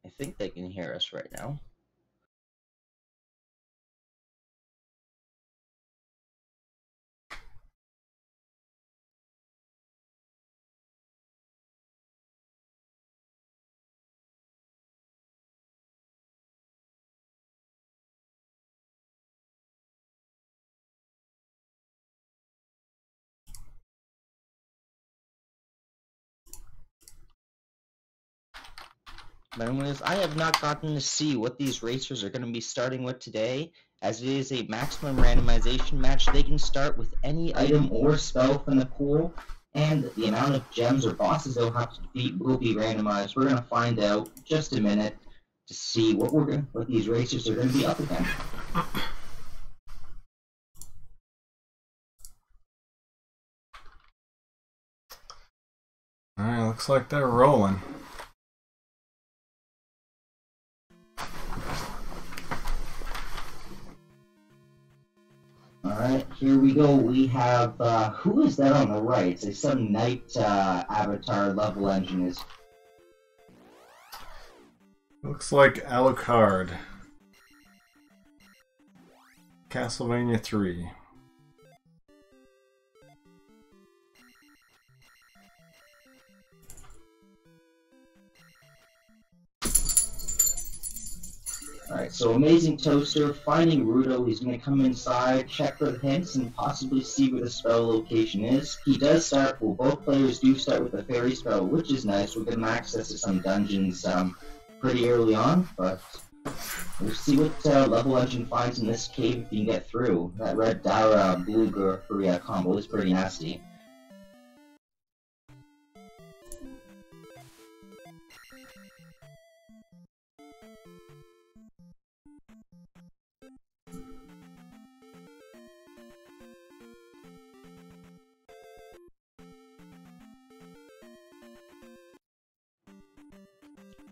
I think they can hear us right now. But anyways, I have not gotten to see what these racers are going to be starting with today, as it is a maximum randomization match. They can start with any item or spell from the pool, and the amount of gems or bosses they'll have to defeat will be randomized. We're going to find out in just a minute to see what these racers are going to be up against. Alright, looks like they're rolling. Alright, here we go. We have, who is that on the right? It's like some knight avatar level engine is. Looks like Alucard. Castlevania 3. Alright, so AmazingToaster, finding Rando, he's going to come inside, check for the hints, and possibly see where the spell location is. He does start, well, both players do start with a fairy spell, which is nice. We'll get him access to some dungeons pretty early on, but we'll see what level engine finds in this cave if he can get through. That red Dara blue Korea combo is pretty nasty.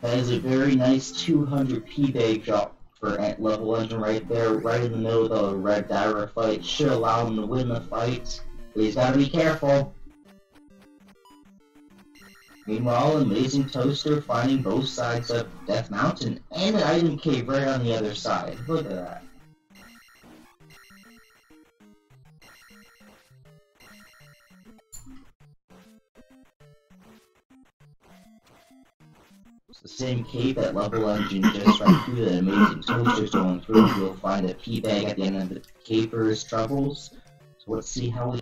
That is a very nice 200 P-Bag drop for level engine right there, right in the middle of the red Dara fight. Should allow him to win the fight, but he's gotta be careful. Meanwhile, AmazingToaster finding both sides of Death Mountain and an item cave right on the other side. Look at that. It's the same cave that level engine just went through that AmazingToaster's going through. You'll find a P-Bag at the end of the cave for his troubles. So let's see how we...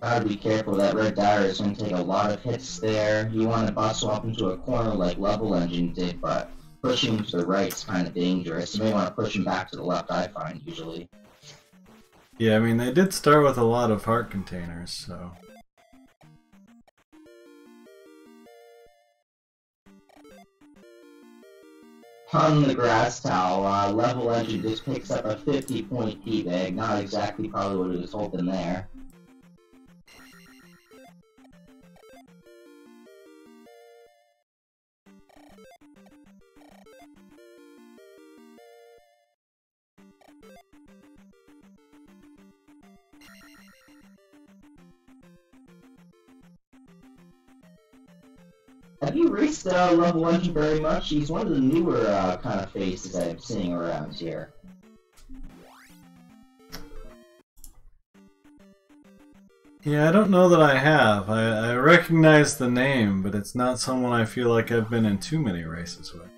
Gotta be careful, that red Dara is going to take a lot of hits there. You want to bust swap into a corner like level engine did, but pushing to the right is kind of dangerous. You may want to push him back to the left, I find, usually. Yeah, I mean, they did start with a lot of heart containers, so... On the grass towel, level engine just picks up a 50-point P-Bag. Not exactly probably what he was hoping there. Have you raced level engine very much? He's one of the newer kind of faces I'm seeing around here. Yeah, I don't know that I have. I recognize the name, but it's not someone I feel like I've been in too many races with.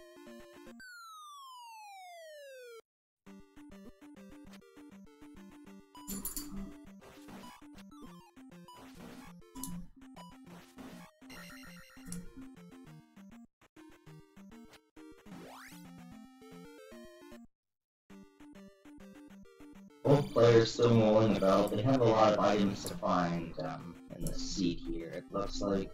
Both players still mulling about. They have a lot of items to find in the seat here, it looks like.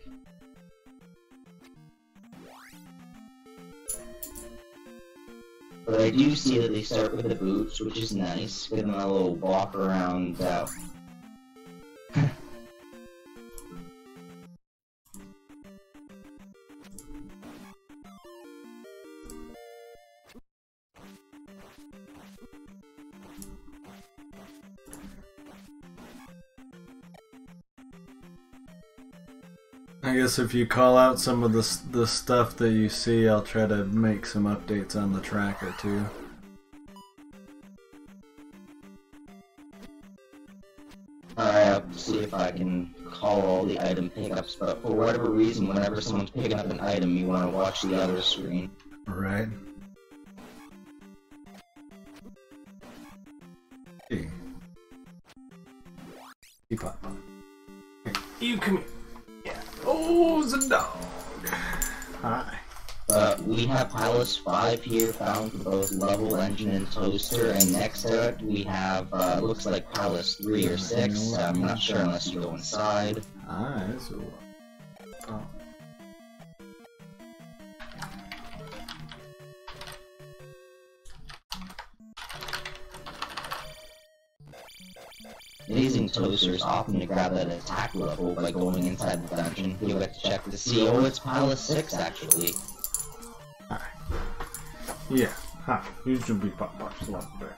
But I do see that they start with the boots, which is nice. Give them a little walk around. I guess if you call out some of the stuff that you see, I'll try to make some updates on the tracker too. I'll see if I can call all the item pickups, but for whatever reason, whenever someone's picking up an item, you want to watch the other screen. Right. Hey. Keep up. You come here. Yeah. Oh, the dog. Hi. We have Palace 5 here, found for both Level Engine and Toaster, and next to it we have, looks like Palace 3 or 6, I'm not sure unless you go inside. Ah, so... Oh. AmazingToaster is often to grab that attack level by going inside the dungeon. You'll get to check to see, oh, it's Palace 6 actually. Hi. Yeah, hi. You should be pop like that.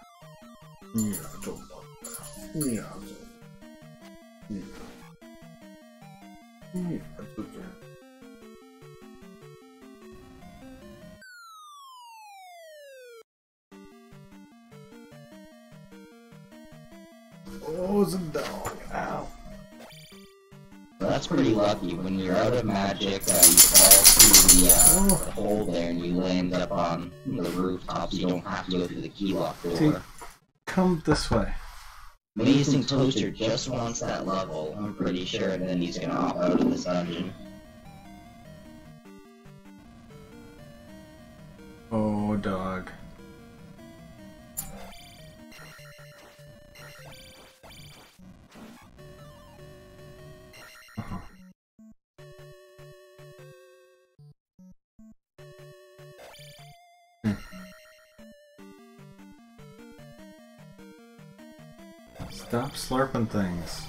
Yeah, so. Yeah, so. Yeah. Yeah, that's okay. Oh, it's a dog. Ow. Well, that's pretty lucky. When you're out of magic, you fall through the hole there and you land up on the rooftop, so you don't have to go through the key lock door. See, come this way. AmazingToaster just wants that level, I'm pretty sure, and then he's gonna opt out of this dungeon. Oh, dog. Stop slurping things.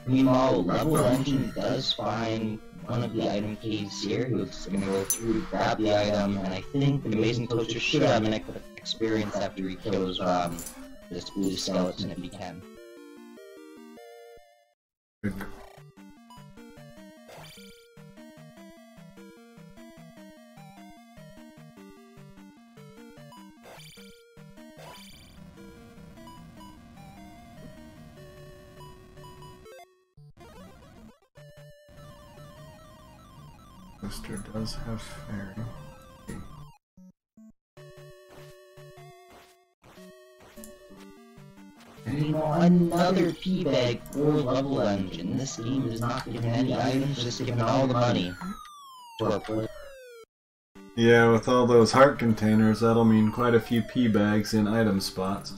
Meanwhile, Level Engine does find one of the item keys here. He's gonna go through, grab the item, and I think the AmazingToaster should have an experience after he kills this blue skeleton if he can. Good. Toaster does have fairy. Meanwhile, another teabag for Level Engine. This game is not giving any items, just giving all the money to our player. Yeah, with all those heart containers, that'll mean quite a few pea bags in item spots.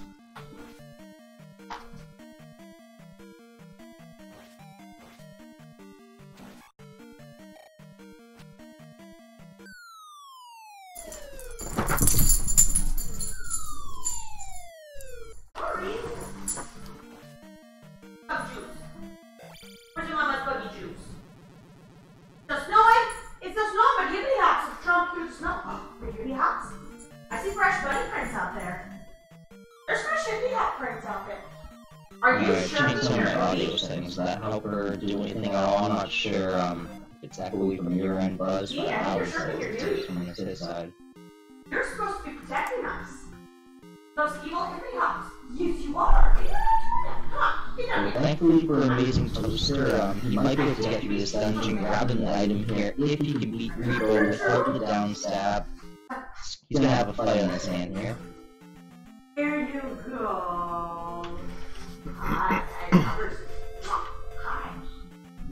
Exactly from your end, Buzz, but I was from his side. You're supposed to be protecting us. Those evil hippie hops. Yes, you are. Well, thankfully for AmazingToaster, he might be able to get through this dungeon, grabbing the item here. If he can beat Rando without the down stab, he's gonna have a fight on his hand here. Here you go. Hi.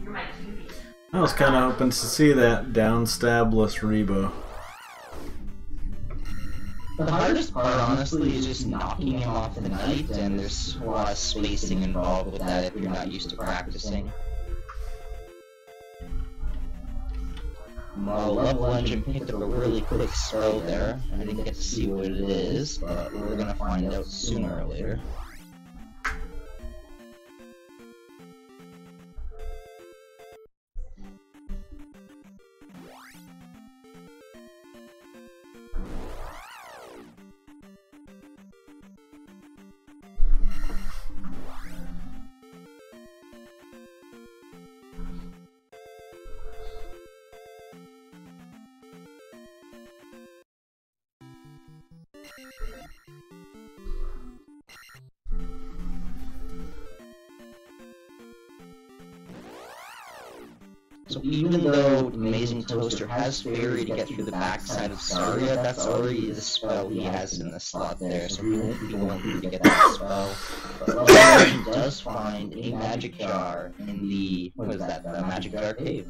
You're my cutie. I was kind of hoping to see that down-stabless Rebo. The hardest part, honestly, is just knocking him off the knight, and there's a lot of spacing involved with that if you're not used to practicing. Well, Level Engine picked up a really quick spell there. I didn't get to see what it is, but we're gonna find out sooner or later. So even though Amazing Toaster has Fairy to get through the backside of Saria, that's already the spell he has in the slot there, so he won't be going through to get that spell. But he does find a magic jar in the, what is that, the magic jar cave.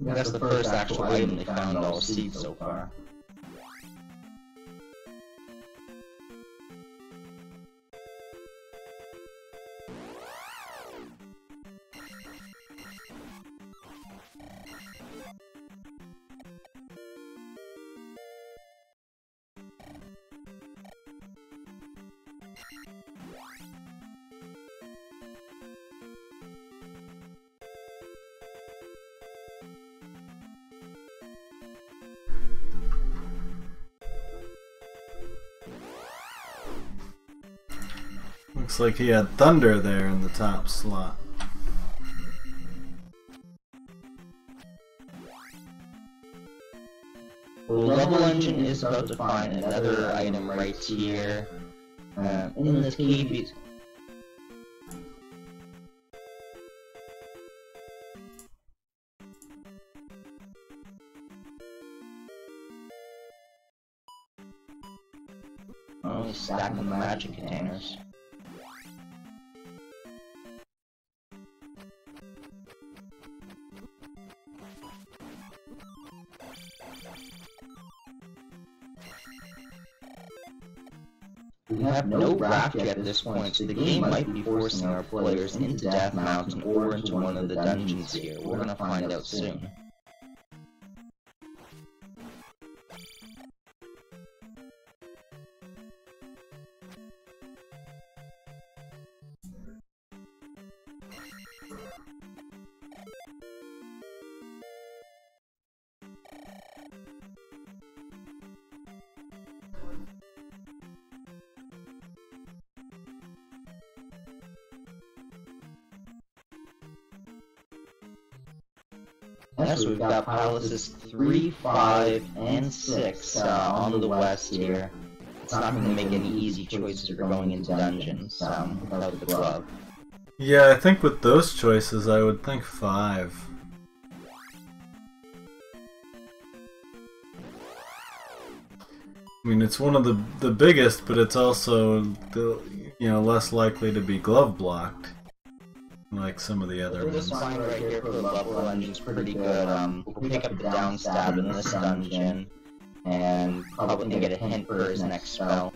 That's the first actual item they found all seed so far. Looks like he had thunder there in the top slot. Well, levelengine is about to find another item right here. In this cave. Oh, he's stacking the magic containers. We have no raft yet at this point, so the game might be forcing our players into Death Mountain or into one of the dungeons here. We're gonna find out soon. Yes, we've got palaces 3, 5, and 6 on the west here. It's not going to make any easy choices for going into dungeons without the glove. Yeah, I think with those choices I would think 5. I mean, it's one of the biggest, but it's also the, less likely to be glove blocked. Like some of the other ones. This sign right here for the levelengine's pretty good. We'll pick up the down stab in this dungeon, and probably gonna get a hint for his next spell.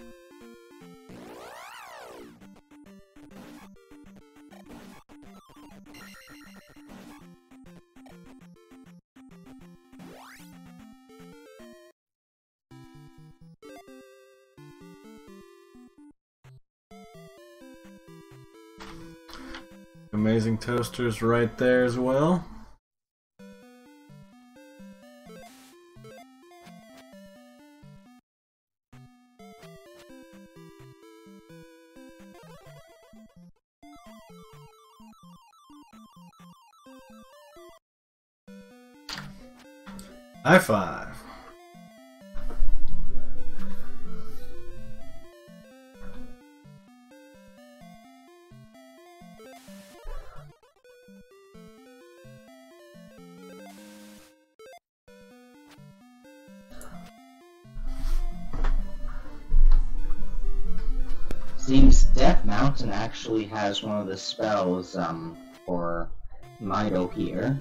Amazing Toaster's right there as well. High five. Seems Death Mountain actually has one of the spells for Mido here.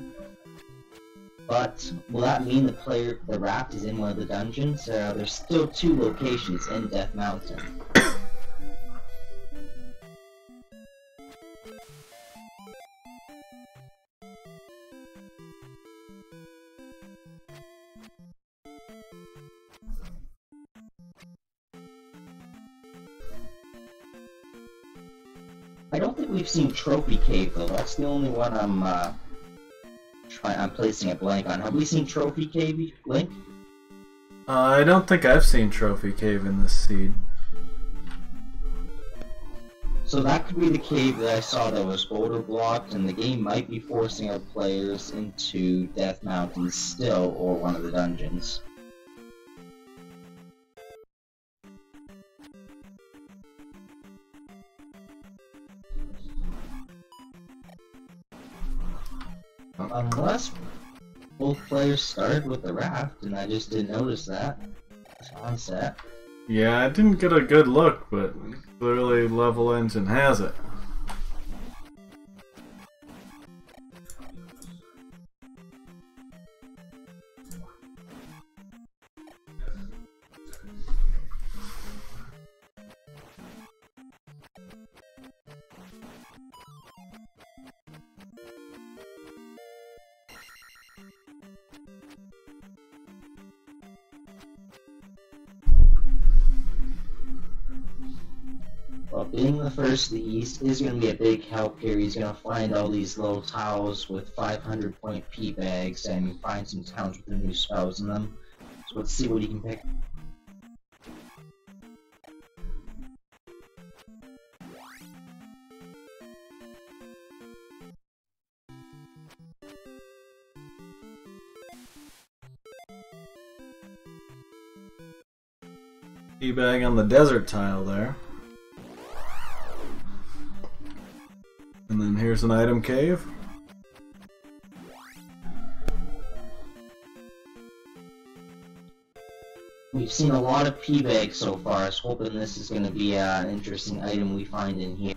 But will that mean the raft is in one of the dungeons? There's still 2 locations in Death Mountain. I don't think we've seen Trophy Cave though. That's the only one I'm placing a blank on. Have we seen Trophy Cave, Link? I don't think I've seen Trophy Cave in this seed. So that could be the cave that I saw that was boulder blocked, and the game might be forcing our players into Death Mountain still, or one of the dungeons. Unless both players started with the raft, and I just didn't notice that. It's on set. Yeah, I didn't get a good look, but clearly levelengine has it. Well, being the first to the east is going to be a big help here. He's going to find all these little tiles with 500 point P bags and find some towns with the new spells in them. So let's see what he can pick. Teabag on the desert tile there. And then here's an item cave. We've seen a lot of P bags so far. I was hoping this is going to be an interesting item we find in here.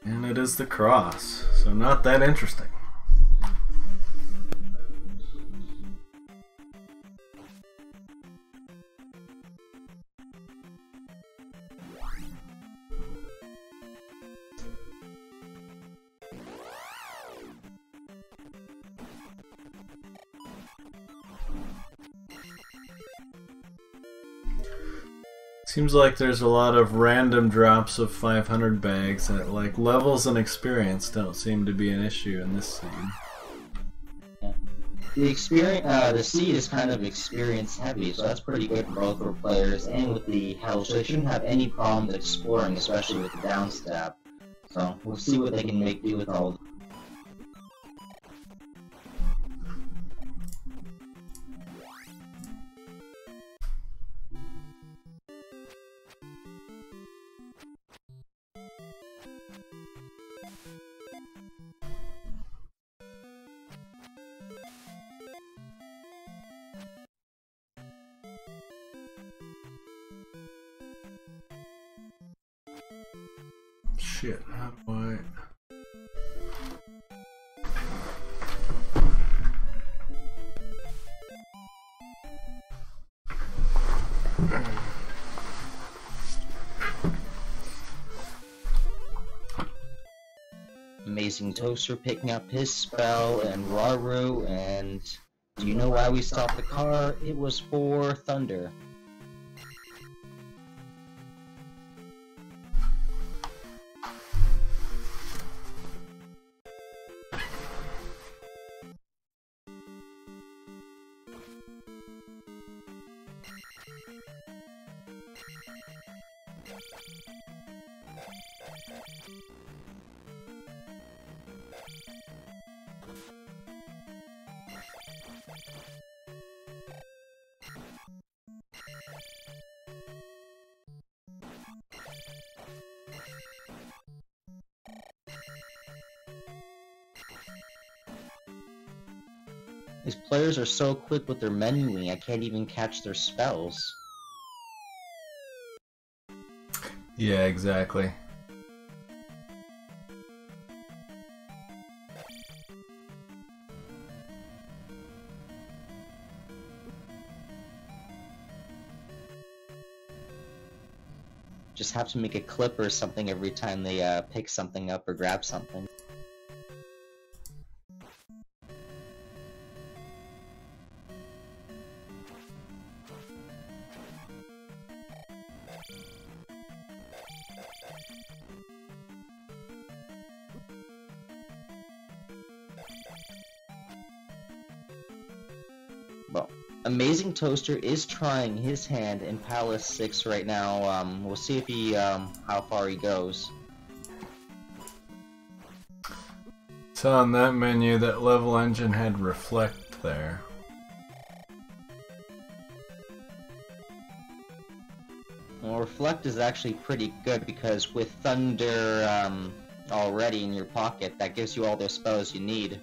And it is the cross, so not that interesting. Seems like there's a lot of random drops of 500 bags that, like, levels and experience don't seem to be an issue in this seed. The seed is kind of experience heavy, so that's pretty good for both our players and with the health, so they shouldn't have any problems exploring, especially with the downstab. So we'll see what they can make do with all of them. Shit, how do I... AmazingToaster picking up his spell and Raru, and do you know why we stopped the car? It was for thunder. These players are so quick with their menuing, I can't even catch their spells. Yeah, exactly. Just have to make a clip or something every time they pick something up or grab something. Well, Amazing Toaster is trying his hand in Palace 6 right now. We'll see if he, how far he goes. So on that menu, that level engine had reflect there. Well, Reflect is actually pretty good because with Thunder already in your pocket, that gives you all the spells you need.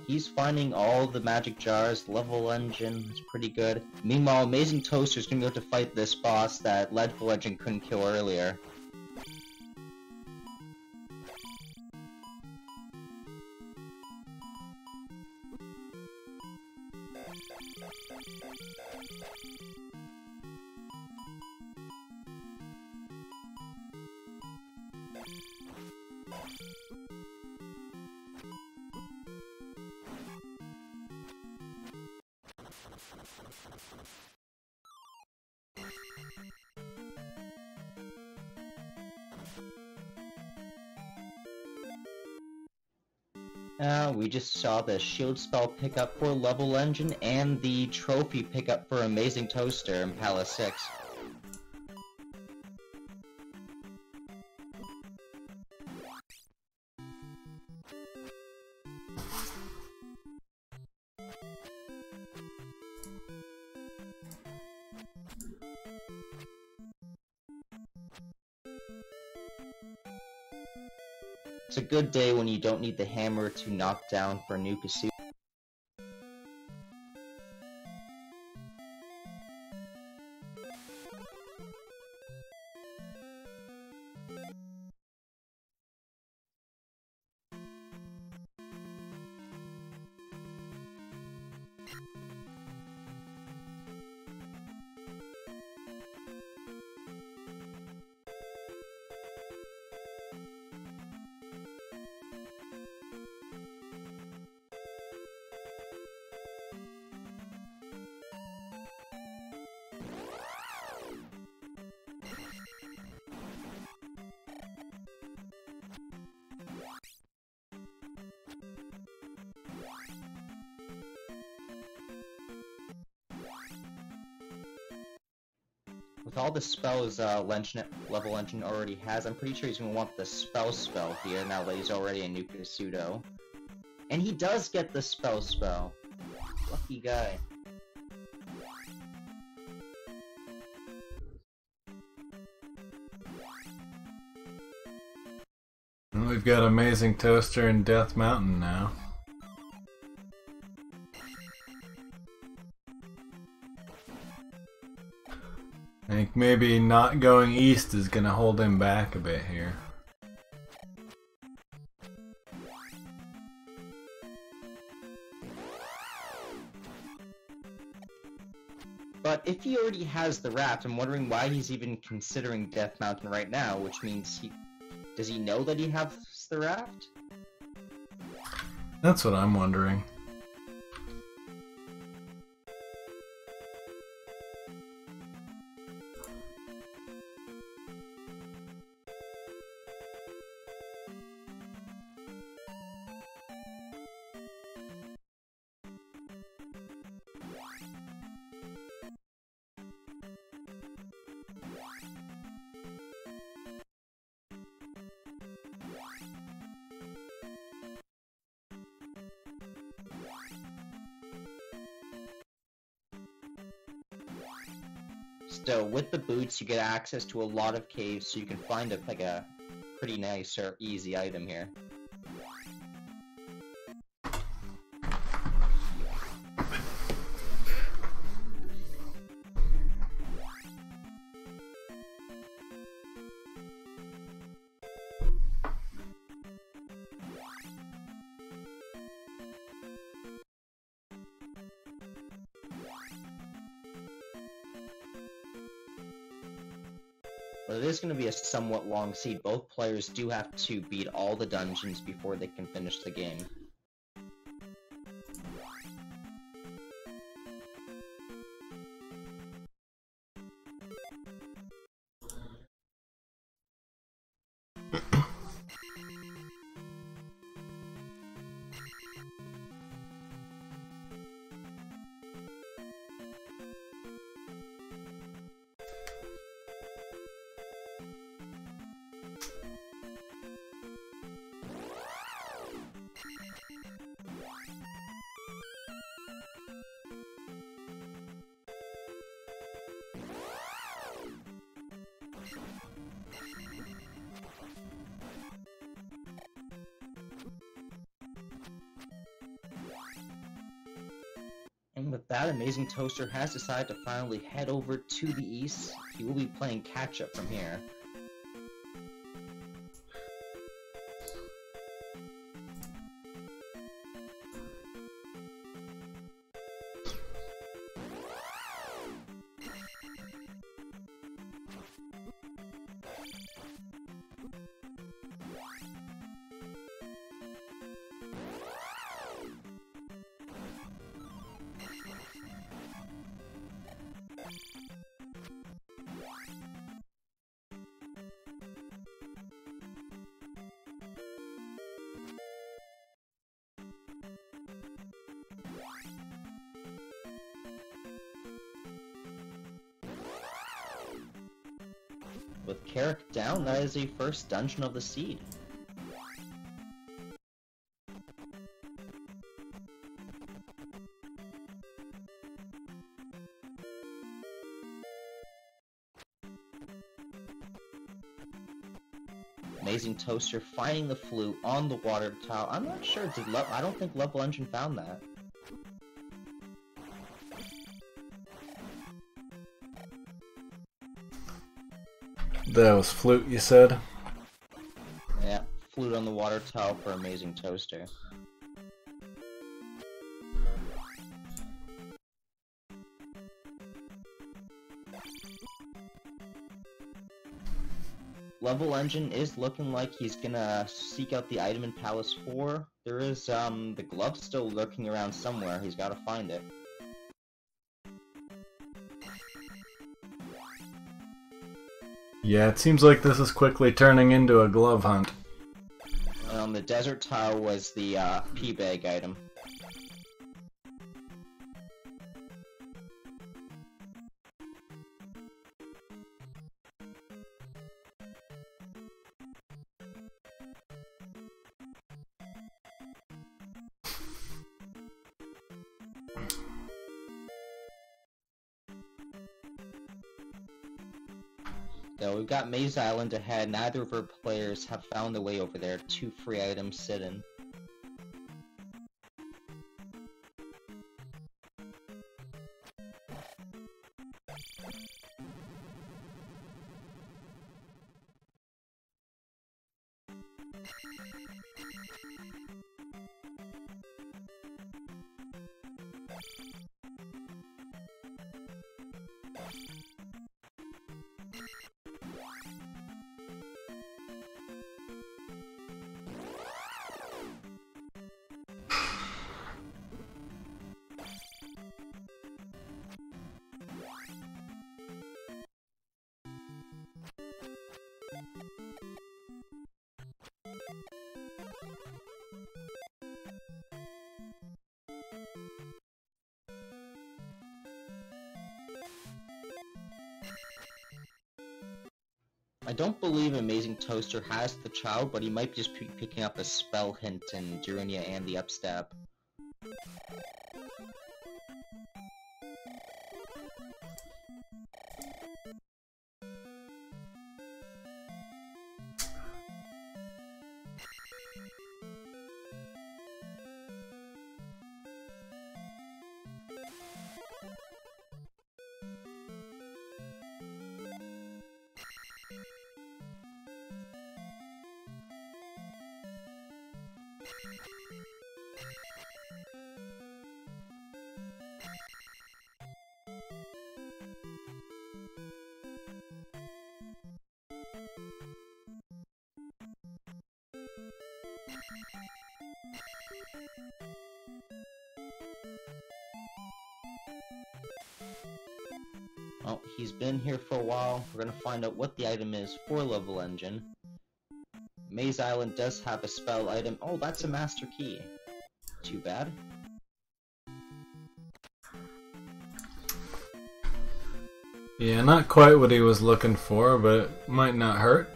He's finding all the magic jars. Level engine is pretty good. Meanwhile, Amazing Toaster's gonna be able to fight this boss that Level Legend couldn't kill earlier. We just saw the shield spell pickup for Level Engine and the trophy pickup for Amazing Toaster in Palace 6. It's a good day when you don't need the hammer to knock down for a new Kasuga. With all the spells Level Engine already has, I'm pretty sure he's going to want the spell here, now that he's already a new Pseudo. And he does get the spell. Lucky guy. And we've got Amazing Toaster and Death Mountain now. I think maybe not going east is gonna hold him back a bit here. But if he already has the raft, I'm wondering why he's even considering Death Mountain right now, which means does he know that he has the raft? That's what I'm wondering. Still, with the boots, you get access to a lot of caves, so you can find a pretty nice or easy item here. But it is going to be a somewhat long seed. Both players do have to beat all the dungeons before they can finish the game. And with that, AmazingToaster has decided to finally head over to the east. He will be playing catch-up from here. With Carrick down, that is the first dungeon of the seed. AmazingToaster finding the flute on the water tower. I'm not sure. I don't think levelengine found that. That was flute, you said? Yeah, flute on the water tower for AmazingToaster. Levelengine is looking like he's gonna seek out the item in Palace 4. There is, the glove still lurking around somewhere. He's gotta find it. Yeah, it seems like this is quickly turning into a glove hunt. The desert tile was the, pea bag item. So we've got Maze Island ahead. Neither of our players have found the way over there. 2 free items sit in. I don't believe AmazingToaster has the child, but he might just be picking up a spell hint in Duria and the upstep. Oh, he's been here for a while. We're gonna find out what the item is for Level Engine. Maze Island does have a spell item. Oh, that's a master key. Too bad. Yeah, not quite what he was looking for, but it might not hurt.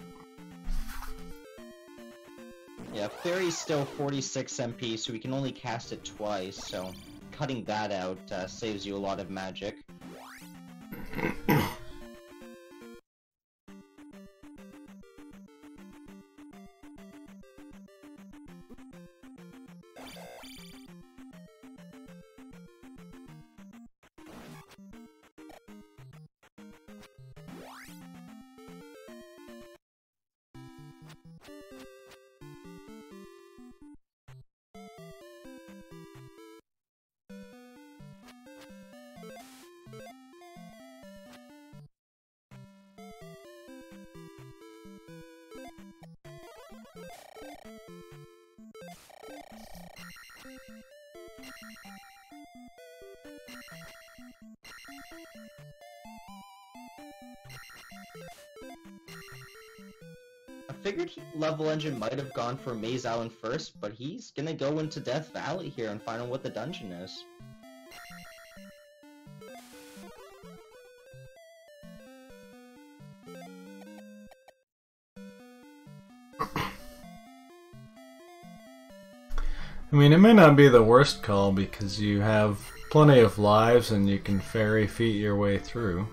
Yeah, Fairy's still 46 MP, so we can only cast it twice, so cutting that out saves you a lot of magic. I figured Level Engine might have gone for Maze Island first, but he's gonna go into Death Valley here and find out what the dungeon is. I mean, it may not be the worst call because you have plenty of lives and you can fairy feet your way through.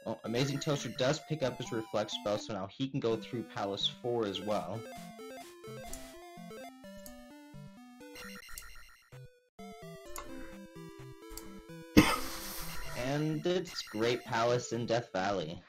Well, AmazingToaster does pick up his Reflect spell, so now he can go through Palace 4 as well. And it's Great Palace in Death Valley.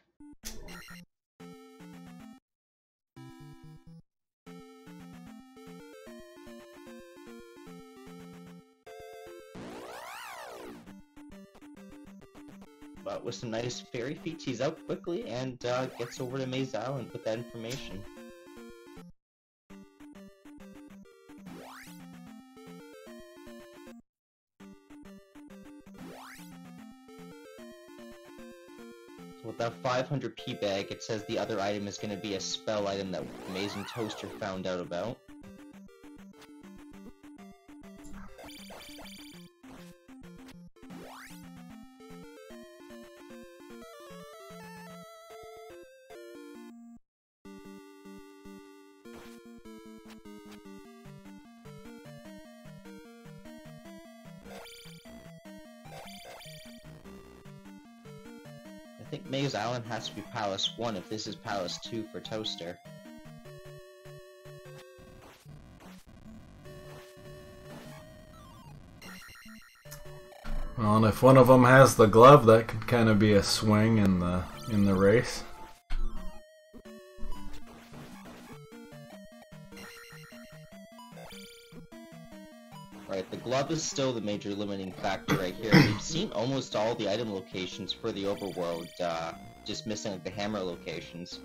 But with some nice fairy feats, he's out quickly and gets over to Maze Island with that information. So with that 500 P bag, it says the other item is going to be a spell item that AmazingToaster found out about. I think Maze Island has to be Palace 1 if this is Palace 2 for Toaster. Well, and if one of them has the glove, that could kind of be a swing in the race. Right, the glove is still the major limiting factor right here. We've seen almost all the item locations for the overworld, just missing like, the hammer locations.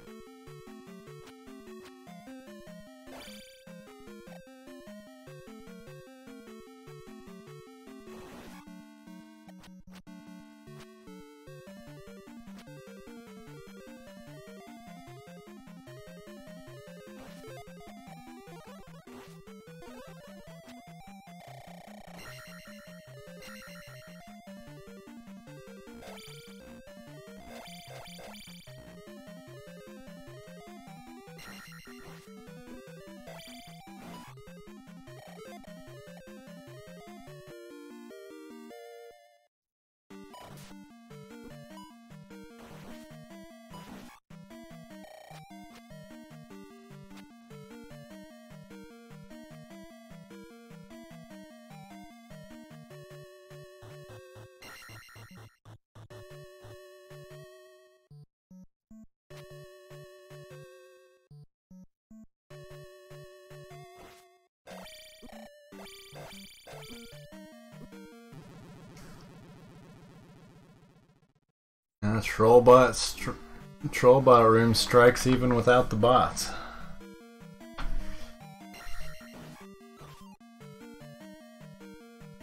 Trollbot room strikes even without the bots.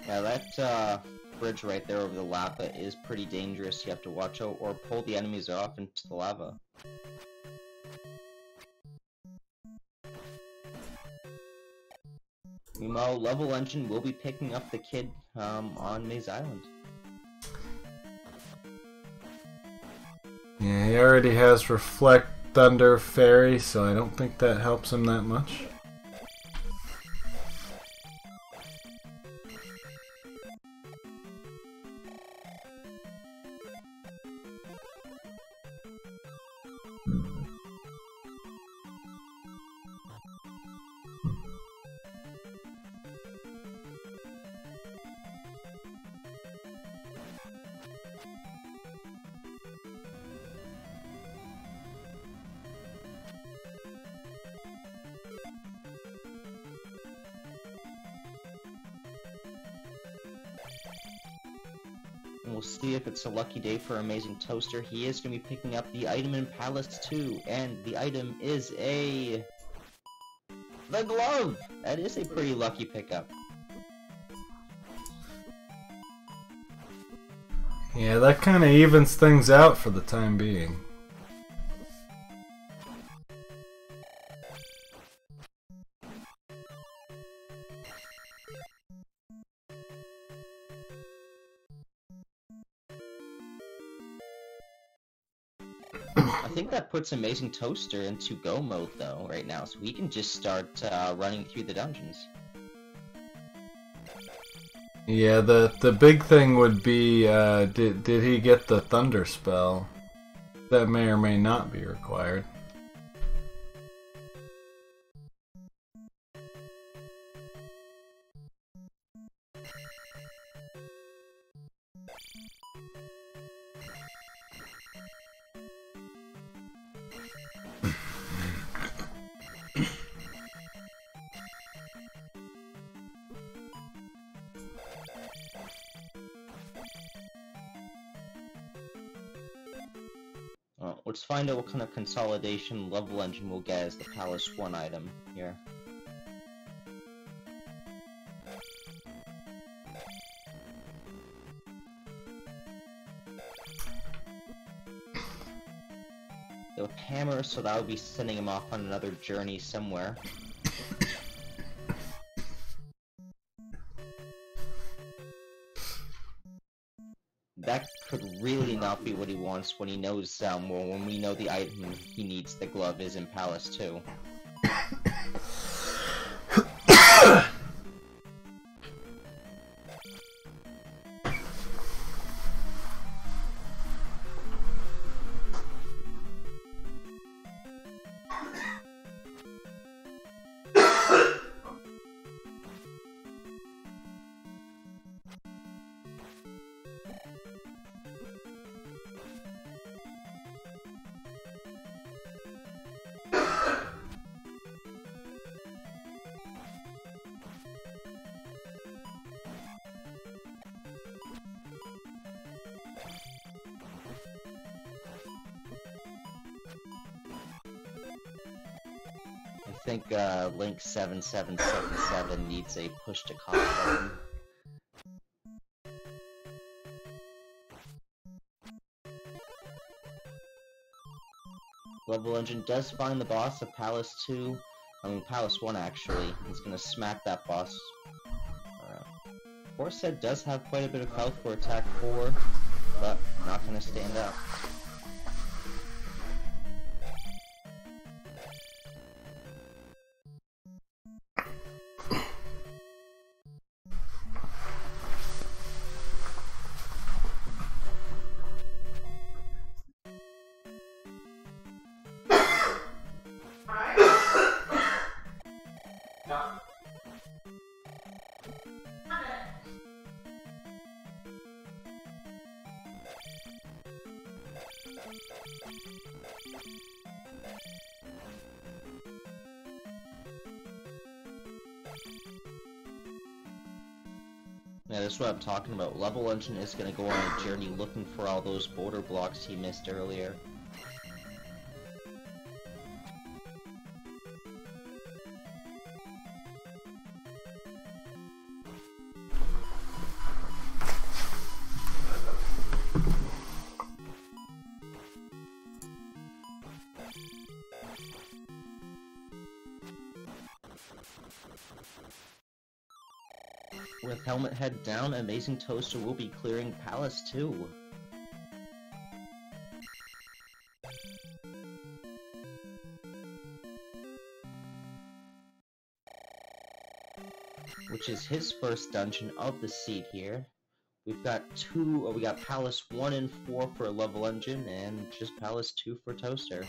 Yeah, that bridge right there over the lava is pretty dangerous. You have to watch out or pull the enemies off into the lava. Meanwhile, levelengine will be picking up the kid on Maze Island. Yeah, he already has Reflect Thunder Fairy, so I don't think that helps him that much. And we'll see if it's a lucky day for AmazingToaster. He is going to be picking up the item in Palace 2, and the item is the glove! That is a pretty lucky pickup. Yeah, that kind of evens things out for the time being. I think that puts AmazingToaster into go mode though right now, so we can just start running through the dungeons. Yeah, the big thing would be, did he get the Thunder spell? That may or may not be required. Let's find out what kind of consolidation levelengine we'll get as the Palace 1 item here. They'll hammer, so that would be sending him off on another journey somewhere. That could really not be what he wants when he knows, well, when we know the item he needs, the glove, is in Palace 2. I think Link 7777 needs a push to call button. Levelengine does find the boss of Palace 2. Palace 1 actually. He's gonna smack that boss. Horse Head does have quite a bit of health for attack 4, but not gonna stand up. Yeah, that's what I'm talking about. Levelengine is gonna go on a journey looking for all those boulder blocks he missed earlier. With helmet head down, AmazingToaster will be clearing Palace too. Which is his first dungeon of the seed here. We got Palace 1 and 4 for Levelengine, and just Palace 2 for Toaster.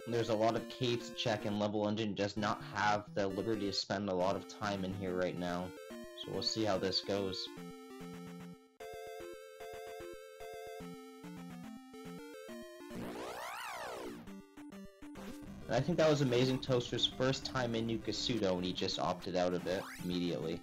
There's a lot of caves to check, and Levelengine does not have the liberty to spend a lot of time in here right now. So we'll see how this goes. And I think that was AmazingToaster's first time in New Kasuto, and he just opted out of it immediately.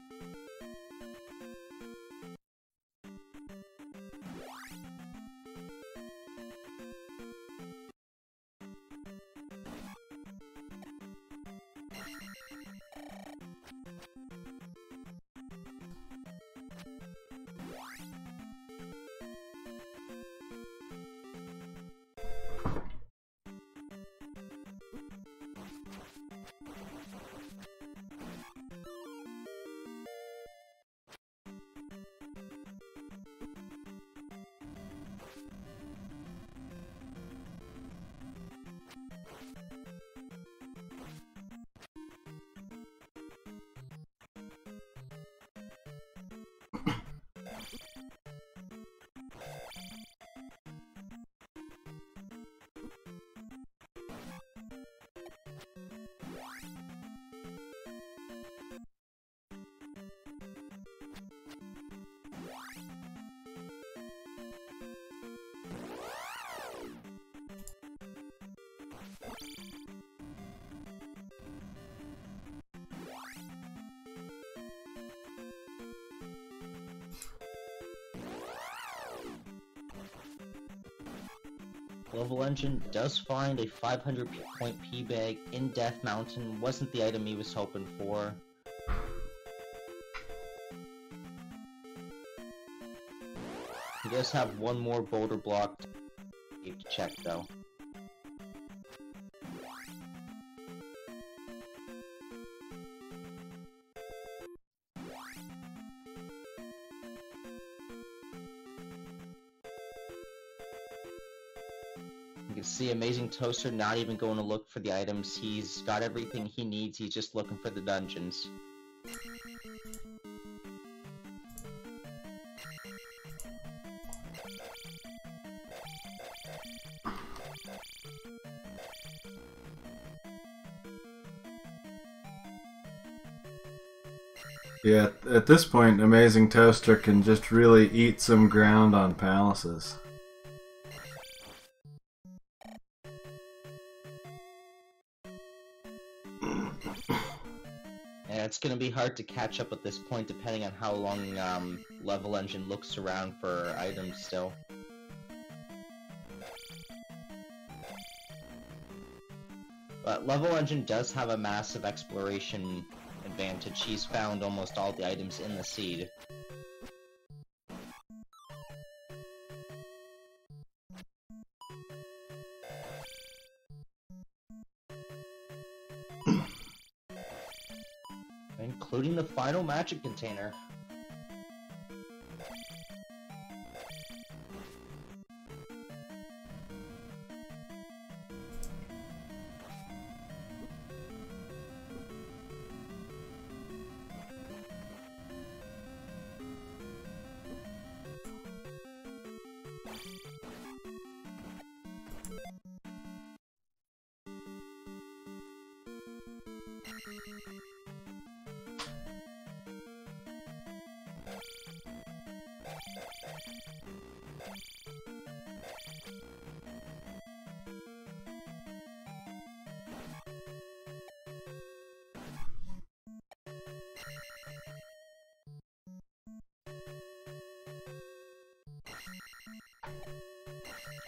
Levelengine does find a 500 point P-Bag in Death Mountain. Wasn't the item he was hoping for. He does have one more boulder block to check though. You can see AmazingToaster not even going to look for the items. He's got everything he needs, he's just looking for the dungeons. Yeah, at this point, AmazingToaster can just really eat some ground on palaces. And it's going to be hard to catch up at this point depending on how long Levelengine looks around for items still. But Levelengine does have a massive exploration advantage. He's found almost all the items in the seed. Including the final magic container.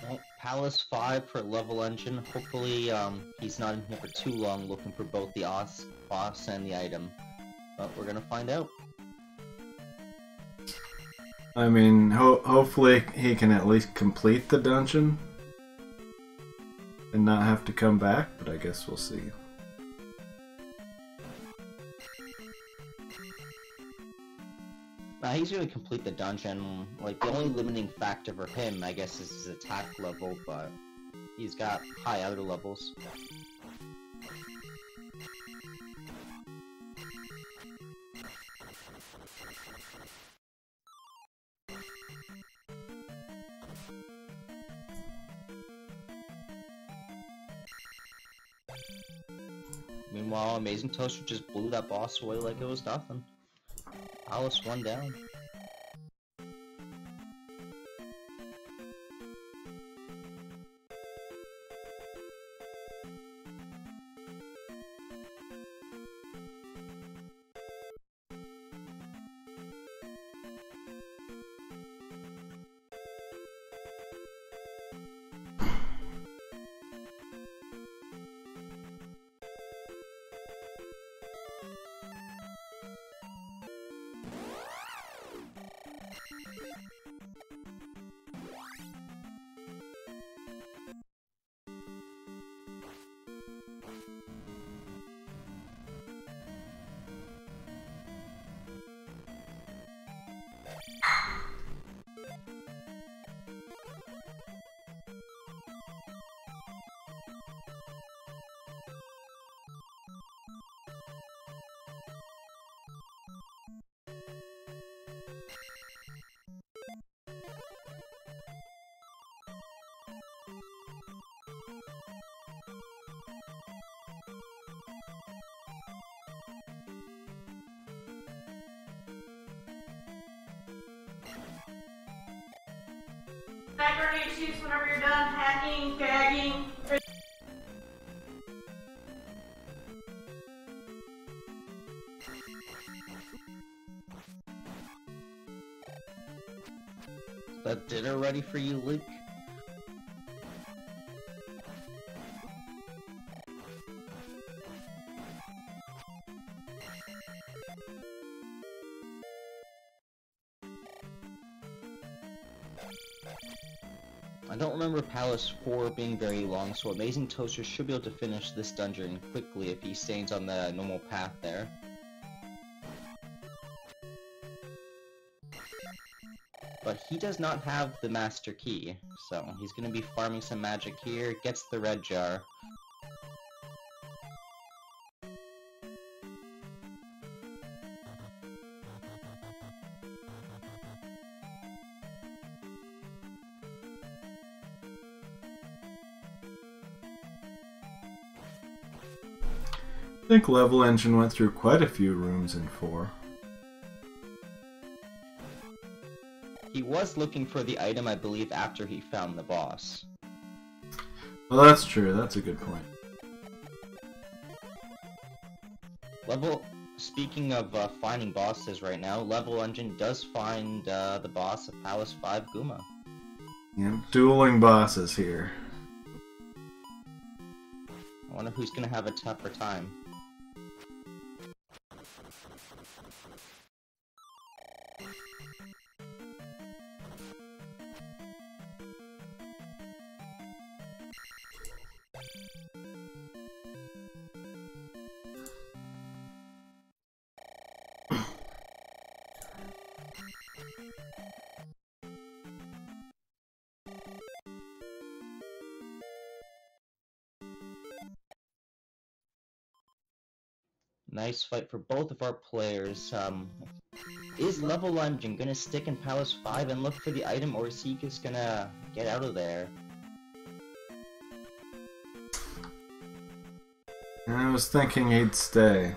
Well, Palace 5 for level engine. Hopefully, he's not in here for too long looking for both the boss and the item. But we're gonna find out. I mean, hopefully he can at least complete the dungeon and not have to come back, but I guess we'll see. He's gonna complete the dungeon. Like, the only limiting factor for him, I guess, is his attack level, but he's got high other levels. Meanwhile, AmazingToaster just blew that boss away like it was nothing. Alice 1 down. Background issues whenever you're done hacking, gagging. That dinner ready for you, Luke? I don't remember Palace 4 being very long, so AmazingToaster should be able to finish this dungeon quickly if he stays on the normal path there. But he does not have the master key, so he's gonna be farming some magic here, gets the red jar. I think Level Engine went through quite a few rooms in 4. He was looking for the item, I believe, after he found the boss. Well, that's true. That's a good point. Speaking of finding bosses right now, Level Engine does find the boss of Palace 5 Guma. Yeah, dueling bosses here. I wonder who's gonna have a tougher time. Nice fight for both of our players. Is Level Engine gonna stick in Palace 5 and look for the item, or is he just gonna get out of there? I was thinking he'd stay.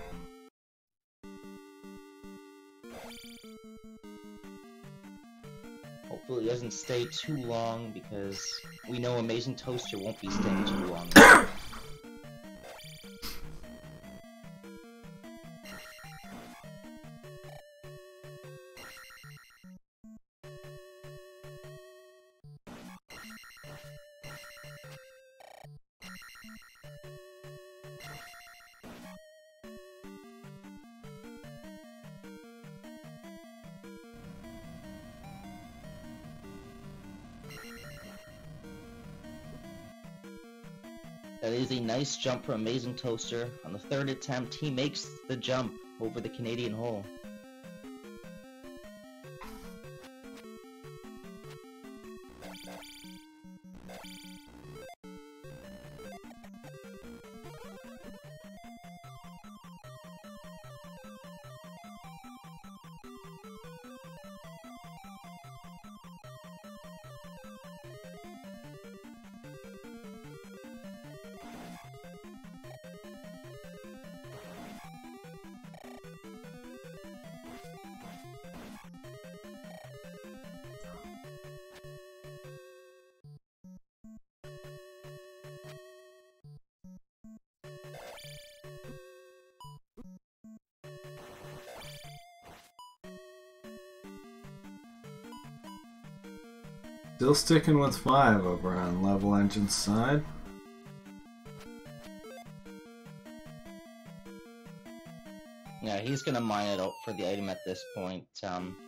Hopefully he doesn't stay too long, because we know Amazing Toaster won't be staying too long. That is a nice jump from Amazing Toaster. On the third attempt, he makes the jump over the Canadian hole. Still sticking with 5 over on Level Engine's side. Yeah, he's gonna mine it out for the item at this point.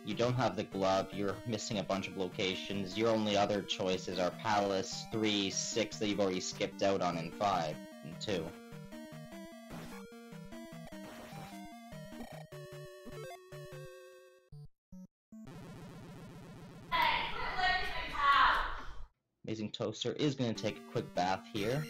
You don't have the glove, you're missing a bunch of locations. Your only other choices are Palace, 3, 6 that you've already skipped out on, and 5, and 2. Amazing Toaster is going to take a quick bath here.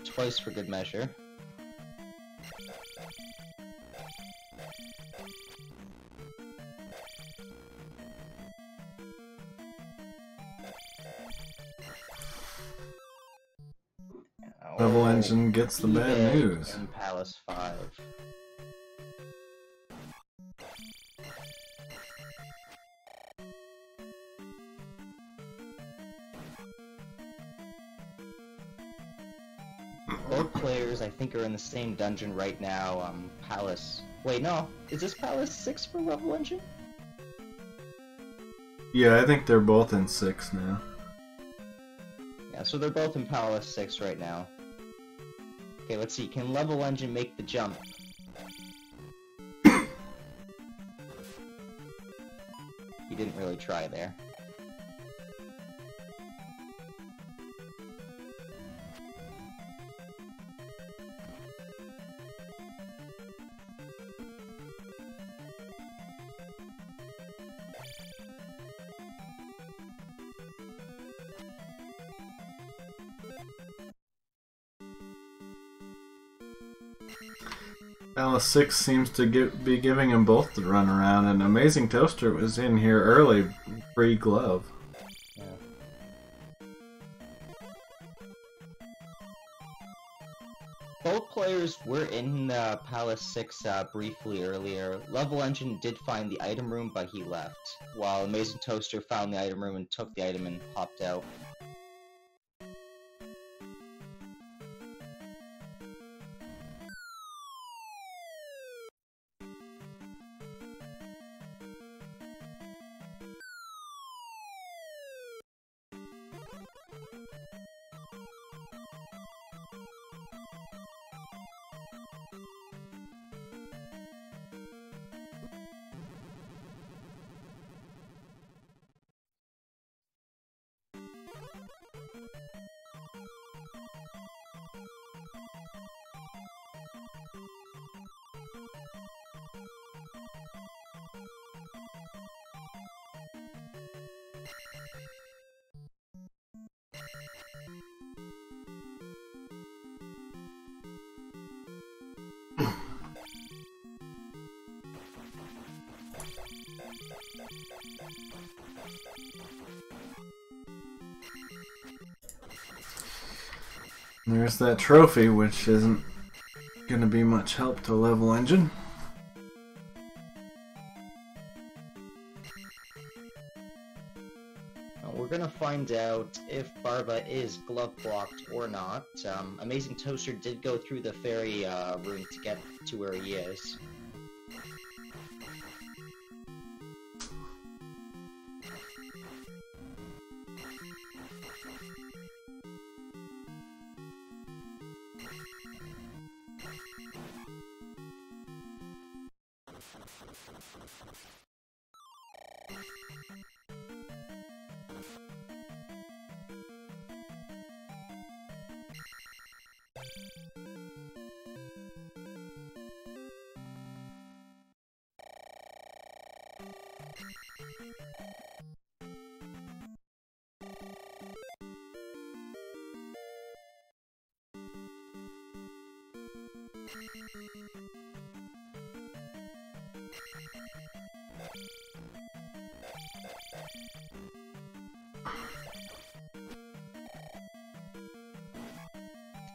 Twice for good measure. Level Engine gets the bad news. In Palace 5. Both players, I think, are in the same dungeon right now. Palace. Wait, no. Is this Palace 6 for Level Engine? Yeah, I think they're both in 6 now. Yeah, so they're both in Palace 6 right now. Okay, let's see. Can Level Engine make the jump? He didn't really try there. Palace 6 seems to be giving him both the runaround, and Amazing Toaster was in here early, free glove. Yeah. Both players were in Palace 6 briefly earlier. Level Engine did find the item room, but he left, while Amazing Toaster found the item room and took the item and popped out. There's that trophy, which isn't gonna be much help to levelengine. We're gonna find out if Barba is glove blocked or not. AmazingToaster did go through the fairy room to get to where he is.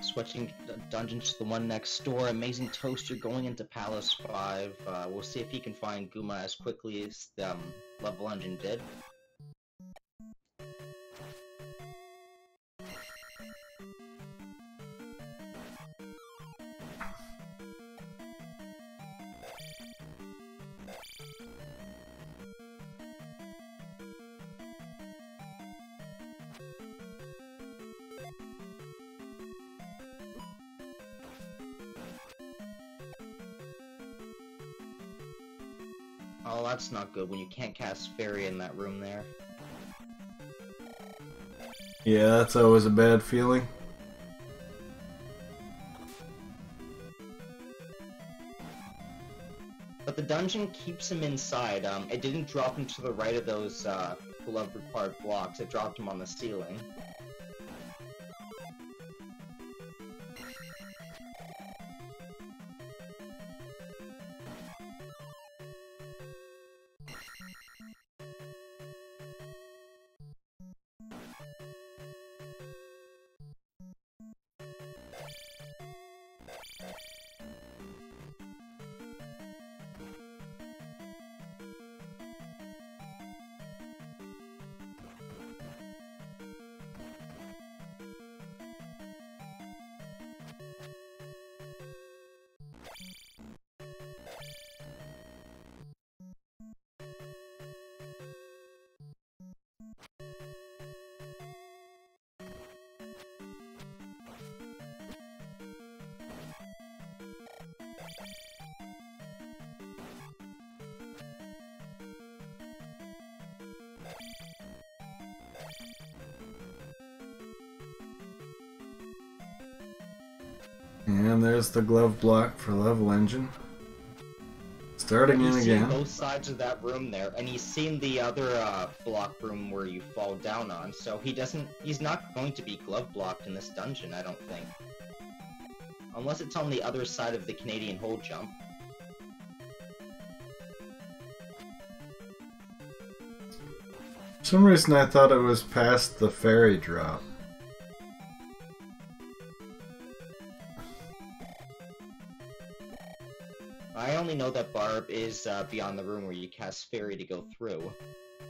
Switching dungeons to the one next door, AmazingToaster going into Palace 5. We'll see if he can find Guma as quickly as levelengine did. Oh, that's not good when you can't cast Fairy in that room there. Yeah, that's always a bad feeling. But the dungeon keeps him inside. It didn't drop him to the right of those glove required blocks, it dropped him on the ceiling. And there's the glove block for levelengine. Starting in He's again. seen both sides of that room there, and he's seen the other block room where you fall down on, so he's not going to be glove blocked in this dungeon, I don't think. Unless it's on the other side of the Canadian hold jump. For some reason I thought it was past the fairy drop. I only know that Barb is beyond the room where you cast Fairy to go through.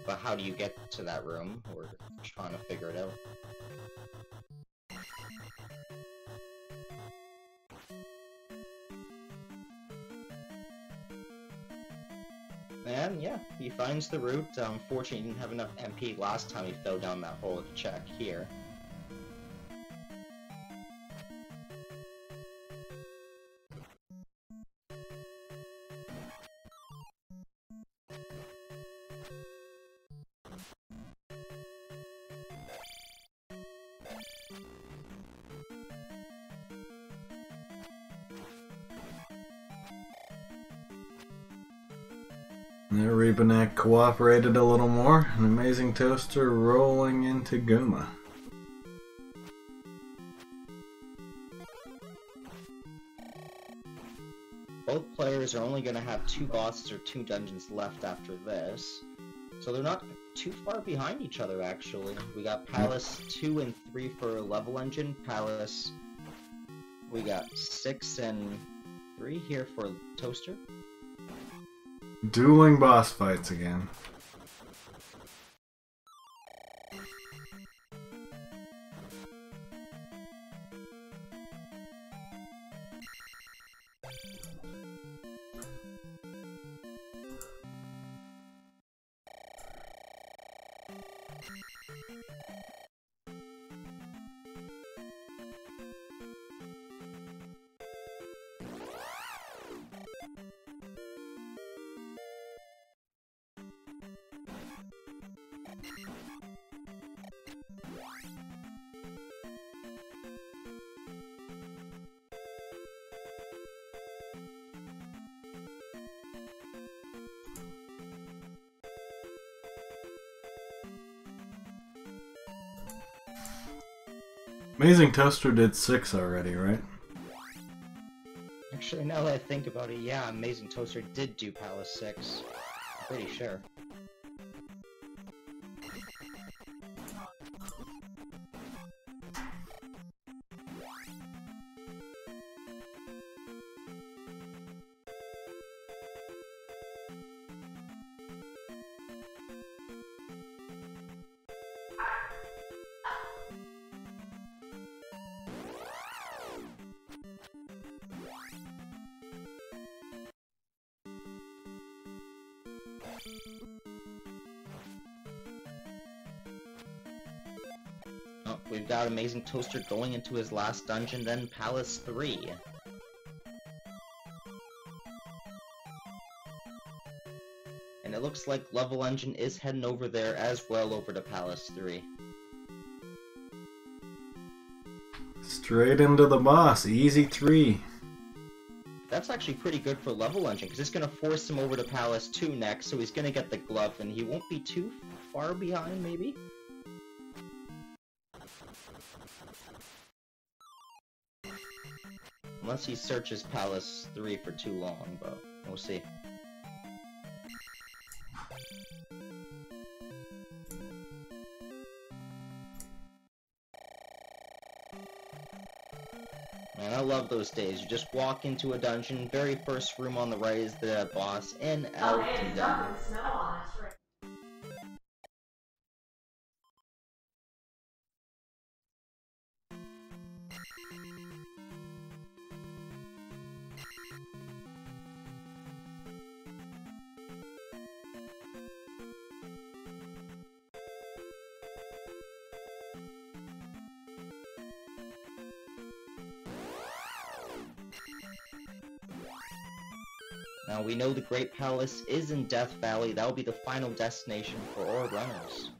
But how do you get to that room? We're trying to figure it out. And yeah, he finds the route. Unfortunately, he didn't have enough MP last time he fell down that hole to check here. There, Rebanak cooperated a little more, and AmazingToaster rolling into Guma. Both players are only going to have 2 bosses or 2 dungeons left after this. So they're not too far behind each other, actually. We got Palace 2 and 3 for Level Engine. Palace... We got 6 and 3 here for Toaster. Dueling boss fights again. AmazingToaster did 6 already, right? Actually, now that I think about it, yeah, AmazingToaster did do Palace 6. I'm pretty sure. Oh, we've got AmazingToaster going into his last dungeon, then Palace 3. And it looks like Level Engine is heading over there as well, over to Palace 3. Straight into the boss, easy 3. That's actually pretty good for Level Engine, because it's going to force him over to Palace 2 next, so he's going to get the glove, and he won't be too far behind, maybe? Unless he searches Palace 3 for too long, but we'll see. Man, I love those days. You just walk into a dungeon, very first room on the right is the boss, in, out, and done. Snow on us, right? Now, we know the Great Palace is in Death Valley. That will be the final destination for all runners.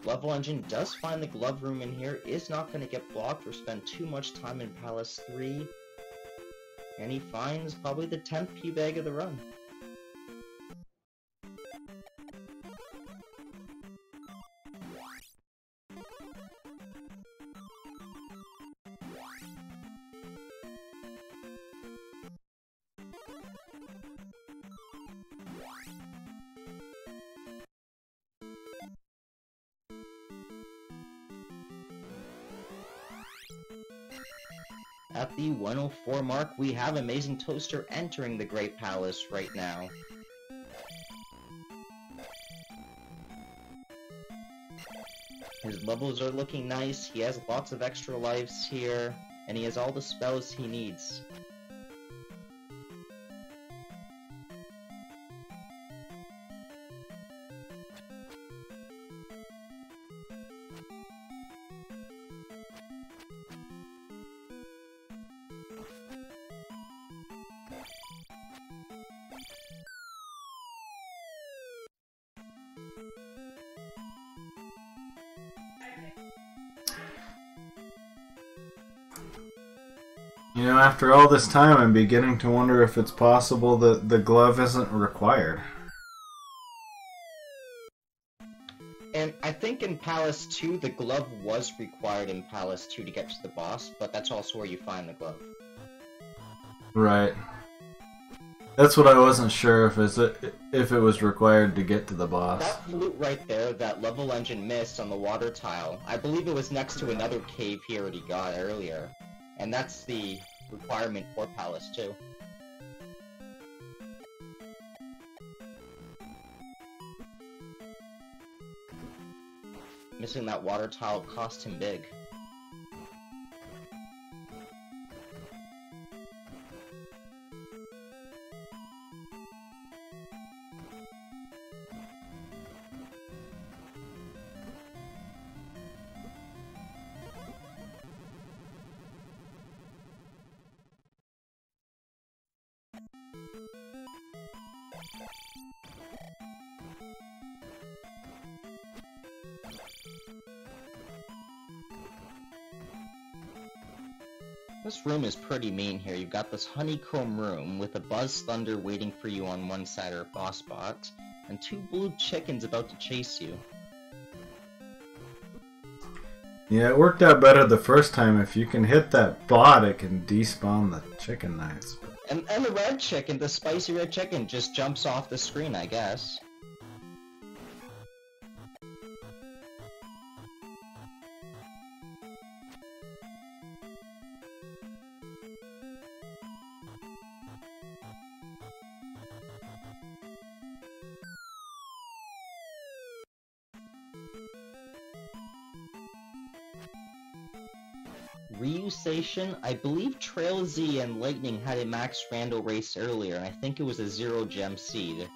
Level Engine does find the glove room in here, is not going to get blocked or spend too much time in Palace 3, and he finds probably the 10th P bag of the run. At the 104 mark, we have AmazingToaster entering the Great Palace right now. His levels are looking nice, he has lots of extra lives here, and he has all the spells he needs. You know, after all this time, I'm beginning to wonder if it's possible that the glove isn't required. And I think in Palace 2, the glove was required in Palace 2 to get to the boss, but that's also where you find the glove. Right. That's what I wasn't sure if it was required to get to the boss. That flute right there, that level engine missed on the water tile, I believe it was next to another cave he already got earlier. And that's the requirement for Palace 2. Missing that water tile cost him big. This room is pretty mean here. You've got this honeycomb room with a Buzz Thunder waiting for you on one side or a boss bot, and 2 blue chickens about to chase you. Yeah, it worked out better the first time. If you can hit that bot, it can despawn the chicken knights. And the red chicken, the spicy red chicken, just jumps off the screen, I guess. Ryu Station, I believe Trail Z and Lightning had a max Rando race earlier, and I think it was a 0 gem seed.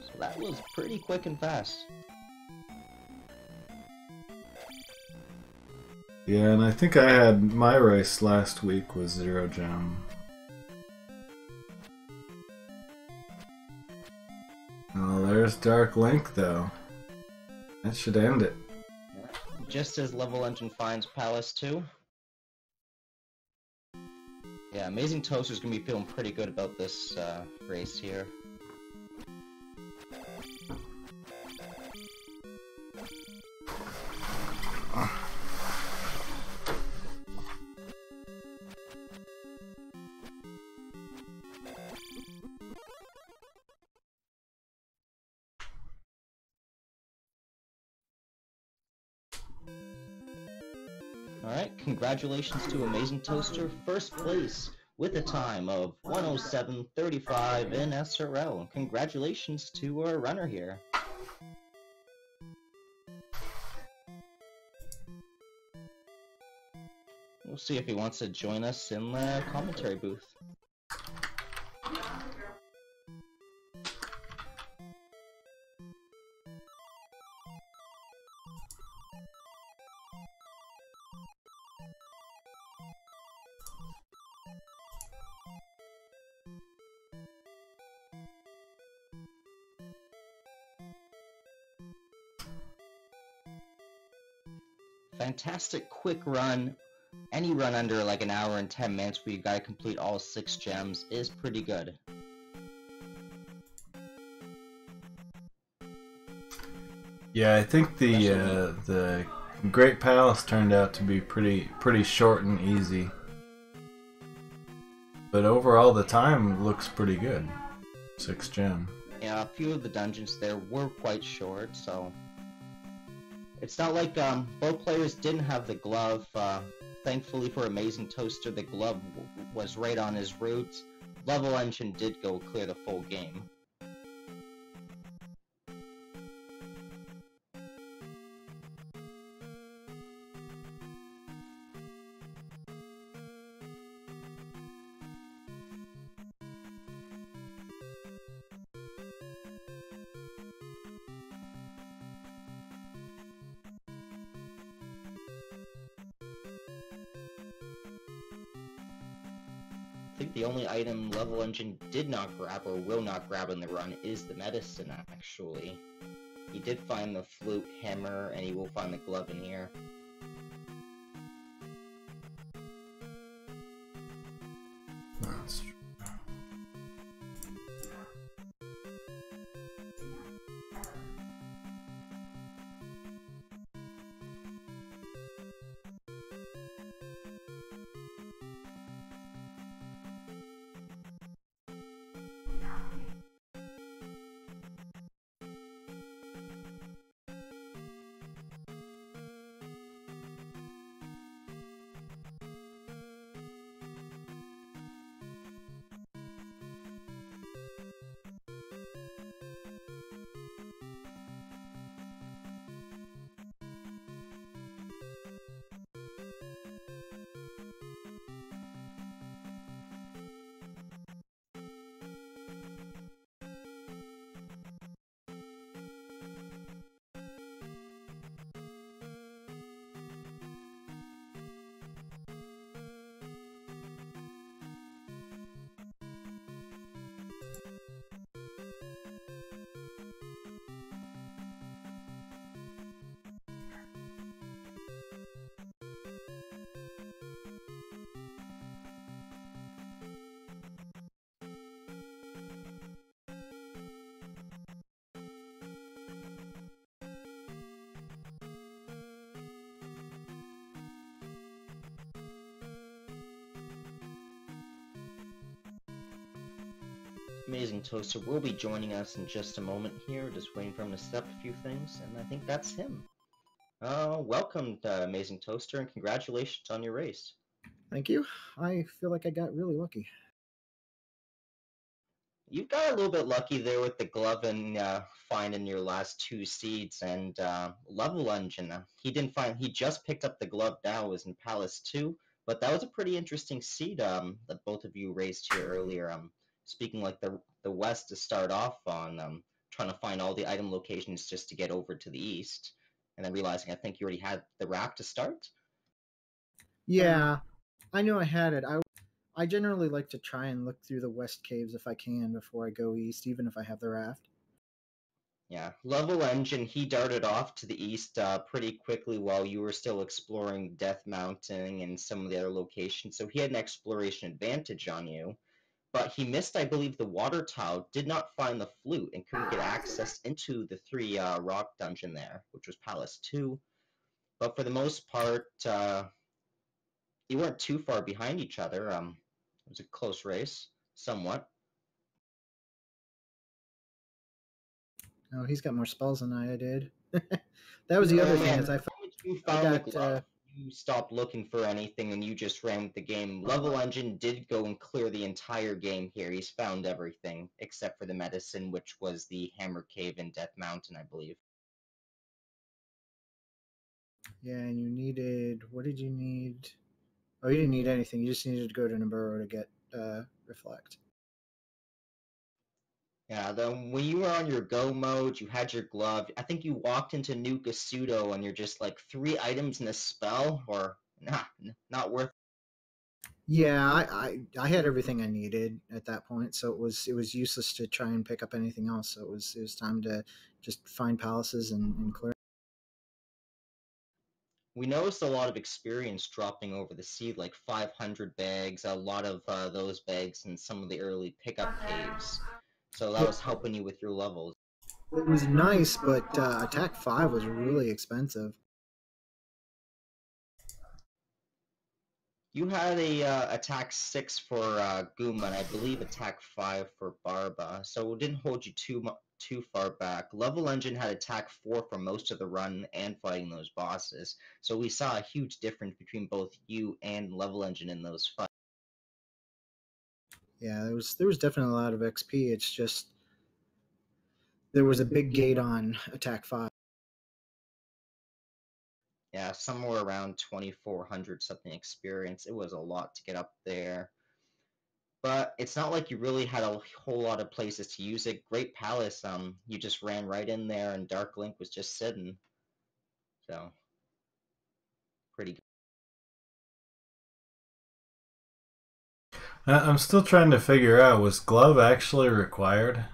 So that was pretty quick and fast. Yeah, and I think I had my race last week was 0 gem. Oh, there's Dark Link though. That should end it. Just as Level Engine finds Palace 2. Yeah, AmazingToaster's gonna be feeling pretty good about this race here. Alright, congratulations to AmazingToaster, first place, with a time of 107.35 in SRL. Congratulations to our runner here. We'll see if he wants to join us in the commentary booth. Fantastic quick run. Any run under like an hour and 10 minutes where you gotta complete all 6 gems is pretty good. Yeah, I think the Great Palace turned out to be pretty short and easy. But overall the time looks pretty good. 6 gem. Yeah, a few of the dungeons there were quite short, so it's not like both players didn't have the glove. Thankfully for AmazingToaster, the glove was right on his route. Level Engine did go clear the full game. I think the only item Level Engine did not grab or will not grab in the run is the medicine, actually. He did find the flute hammer, and he will find the glove in here. That's true. AmazingToaster will be joining us in just a moment here, just waiting for him to step a few things, and I think that's him. Welcome to AmazingToaster, and congratulations on your race. Thank you. I feel like I got really lucky. You got a little bit lucky there with the glove and finding your last 2 seeds, and levelengine. He just picked up the glove now, was in Palace 2, but that was a pretty interesting seed that both of you raised here earlier. Speaking like the west to start off on, trying to find all the item locations just to get over to the east, and then realizing I think you already had the raft to start. Yeah, I knew I had it. I generally like to try and look through the west caves if I can before I go east, even if I have the raft. Yeah, levelengine, he darted off to the east pretty quickly while you were still exploring Death Mountain and some of the other locations, so he had an exploration advantage on you. But he missed, I believe, the water tile, did not find the flute, and couldn't get access into the 3 rock dungeon there, which was Palace 2. But for the most part, you weren't too far behind each other. It was a close race, somewhat. Oh, he's got more spells than I did. That was the other thing. Is you found the glove. You stopped looking for anything and you just ran with the game. Levelengine did go and clear the entire game here. He's found everything except for the medicine, which was the Hammer Cave in Death Mountain, I believe. Yeah, and you needed... What did you need? Oh, you didn't need anything. You just needed to go to Naburo to get Reflect. Yeah, then when you were on your go mode, you had your glove. I think you walked into New Kasuto and you're just like 3 items in a spell, or not worth. Yeah, I had everything I needed at that point, so it was useless to try and pick up anything else. So it was time to just find palaces and clear. We noticed a lot of experience dropping over the sea, like 500 bags, a lot of those bags in some of the early pickup caves. So that was helping you with your levels. It was nice, but Attack 5 was really expensive. You had a Attack 6 for Goomba, and I believe Attack 5 for Barba, so it didn't hold you too far back. Levelengine had Attack 4 for most of the run and fighting those bosses, so we saw a huge difference between both you and Levelengine in those fights. Yeah, there was definitely a lot of XP. It's just there was a big gate on Attack 5. Yeah, somewhere around 2,400 something experience. It was a lot to get up there. But it's not like you really had a whole lot of places to use it. Great Palace, you just ran right in there and Dark Link was just sitting. So, pretty good. I'm still trying to figure out, was glove actually required?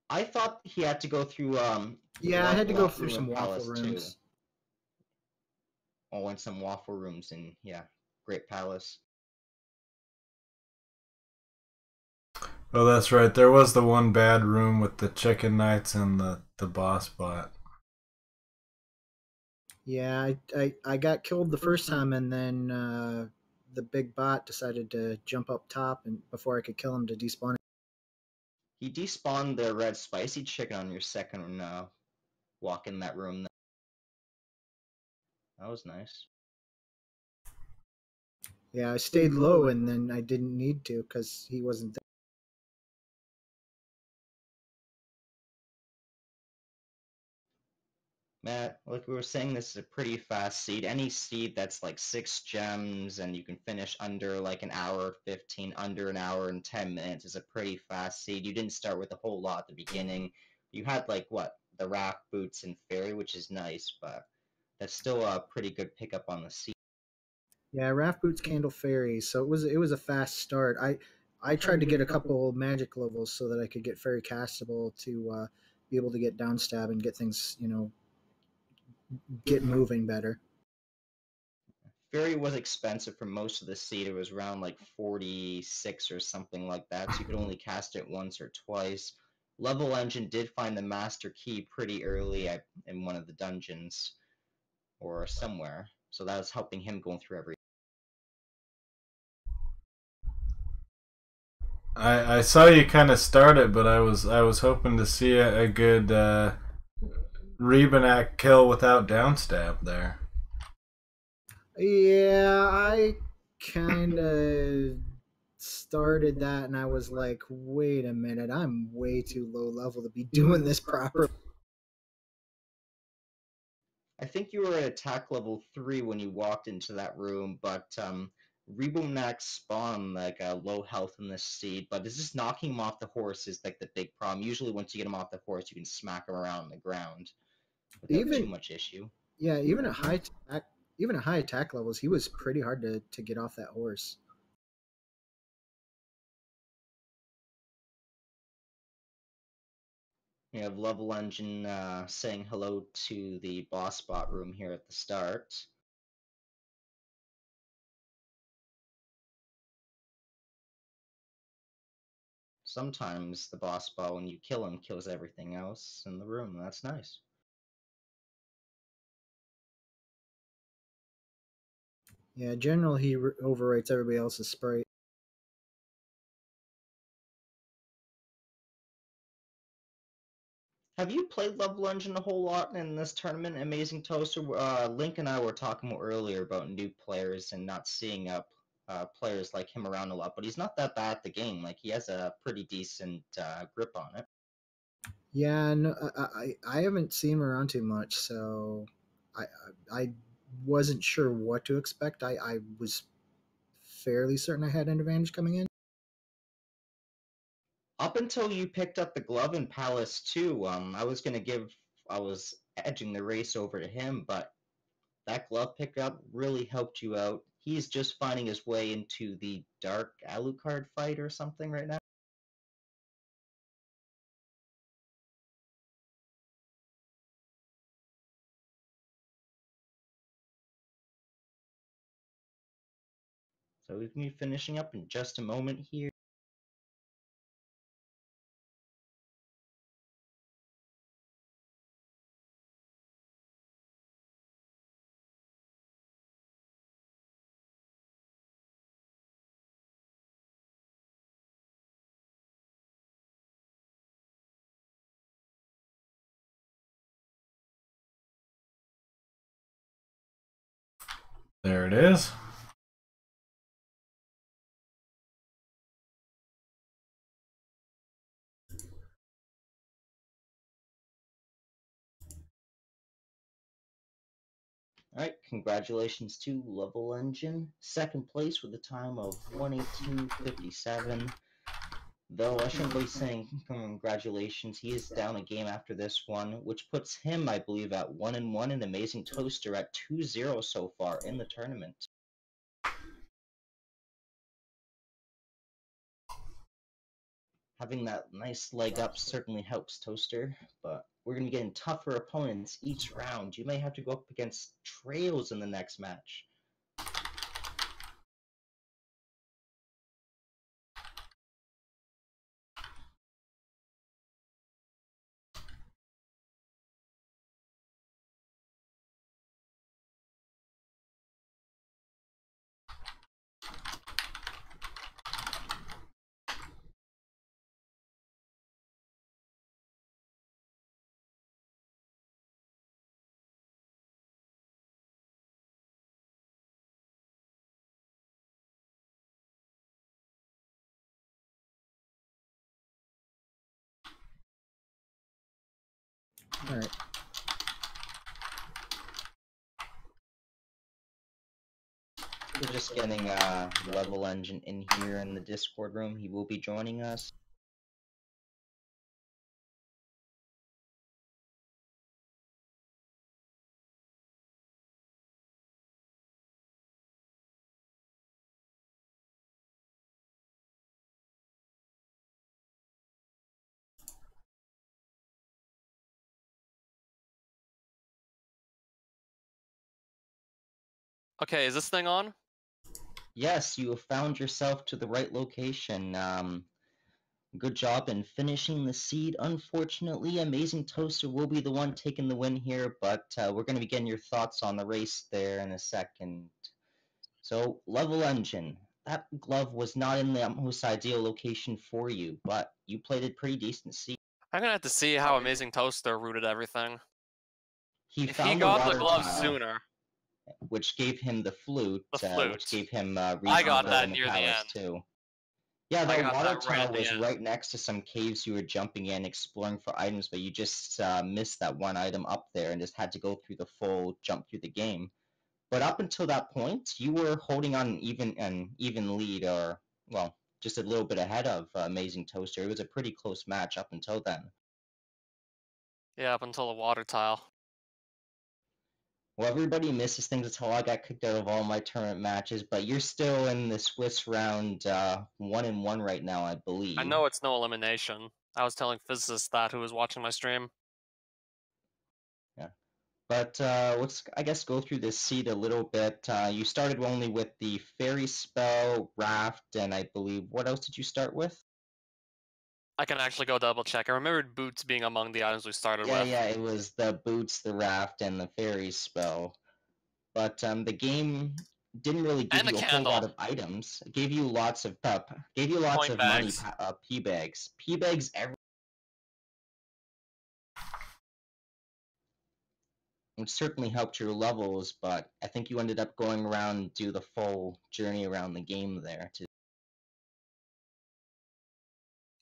I thought he had to go through Yeah, I had to go Waffle through Room some and waffle Palace rooms. too. Oh, and some waffle rooms in Great Palace. Oh, that's right. There was the one bad room with the chicken knights and the boss bot. Yeah, I got killed the first time, and then the big bot decided to jump up top, and before I could kill him to despawn it. He despawned the red spicy chicken on your second walk in that room. That was nice. Yeah, I stayed low, and then I didn't need to because he wasn't there. Matt, like we were saying, this is a pretty fast seed. Any seed that's like 6 gems and you can finish under like an hour 15, under an hour and 10 minutes is a pretty fast seed. You didn't start with a whole lot at the beginning. You had like what? The raft boots and fairy, which is nice, but that's still a pretty good pickup on the seed. Yeah, Raft Boots, Candle Fairy. So it was a fast start. I tried to get a couple magic levels so that I could get Fairy Castable to be able to get downstab and get things, get moving better. Fairy was expensive for most of the seed. It was around like 46 or something like that, so you could only cast it once or twice. Level Engine did find the master key pretty early in one of the dungeons or somewhere, so that was helping him going through every. I saw you kind of start it, but I was hoping to see a good Rebanak kill without downstab there. Yeah, I kind of started that, and I was like, wait a minute, I'm way too low level to be doing this properly. I think you were at attack level 3 when you walked into that room, but Reboomnax spawn like a low health in this seed, but is just knocking him off the horse is like the big problem. Usually once you get him off the horse, you can smack him around on the ground without too much issue. Yeah, even at high attack levels, he was pretty hard to get off that horse. You have Level Engine saying hello to the boss bot room here at the start. Sometimes the boss bot, when you kill him, kills everything else in the room. That's nice. Yeah, generally he overwrites everybody else's sprite. Have you played Level Engine a whole lot in this tournament, AmazingToaster? Link and I were talking earlier about new players and not seeing players like him around a lot, but he's not that bad at the game. Like, he has a pretty decent grip on it. Yeah, no, I haven't seen him around too much, so I wasn't sure what to expect. I was fairly certain I had an advantage coming in. Up until you picked up the glove in Palace 2, I was edging the race over to him, but that glove pickup really helped you out. He's just finding his way into the Dark Alucard fight or something right now. So we can be finishing up in just a moment here. There it is. Alright, congratulations to Level Engine. Second place with a time of 118.57. Though I shouldn't be saying congratulations, he is down a game after this one, which puts him, I believe, at 1-1 and AmazingToaster at 2-0 so far in the tournament. Having that nice leg up certainly helps, Toaster, but we're going to be getting tougher opponents each round. You may have to go up against Trails in the next match. Alright. We're just getting levelengine in here in the Discord room. He will be joining us. Okay, is this thing on? Yes, you have found yourself to the right location. Good job in finishing the seed. Unfortunately, AmazingToaster will be the one taking the win here, but we're going to be getting your thoughts on the race there in a second. So, levelengine. That glove was not in the most ideal location for you, but you played it pretty decent seed. I'm gonna have to see how AmazingToaster routed everything. He If he found got the the water glove tile, sooner, which gave him the flute, The which flute. gave him reason I got to go that in the near the palace end. too. Yeah, I that got water that right tile at the was end. right next to some caves you were jumping in, exploring for items, but you just missed that one item up there and just had to go through the full jump through the game. But up until that point, you were holding on an even lead, or well, just a little bit ahead of AmazingToaster. It was a pretty close match up until then. Yeah, up until the water tile. Well, everybody misses things. That's how I got kicked out of all my tournament matches. But you're still in the Swiss round 1-1 right now, I believe. I know it's no elimination. I was telling physicist that who was watching my stream. Yeah. But let's, I guess, go through this seed a little bit. You started only with the fairy spell, raft, and I believe, what else did you start with? I can actually go double check. I remembered boots being among the items we started with. Yeah, it was the boots, the raft, and the fairy spell. But the game didn't really give And you the a whole lot candle. of items. It gave you lots of Coin money, bags. p bags, which certainly helped your levels. But I think you ended up going around, do the full journey around the game there.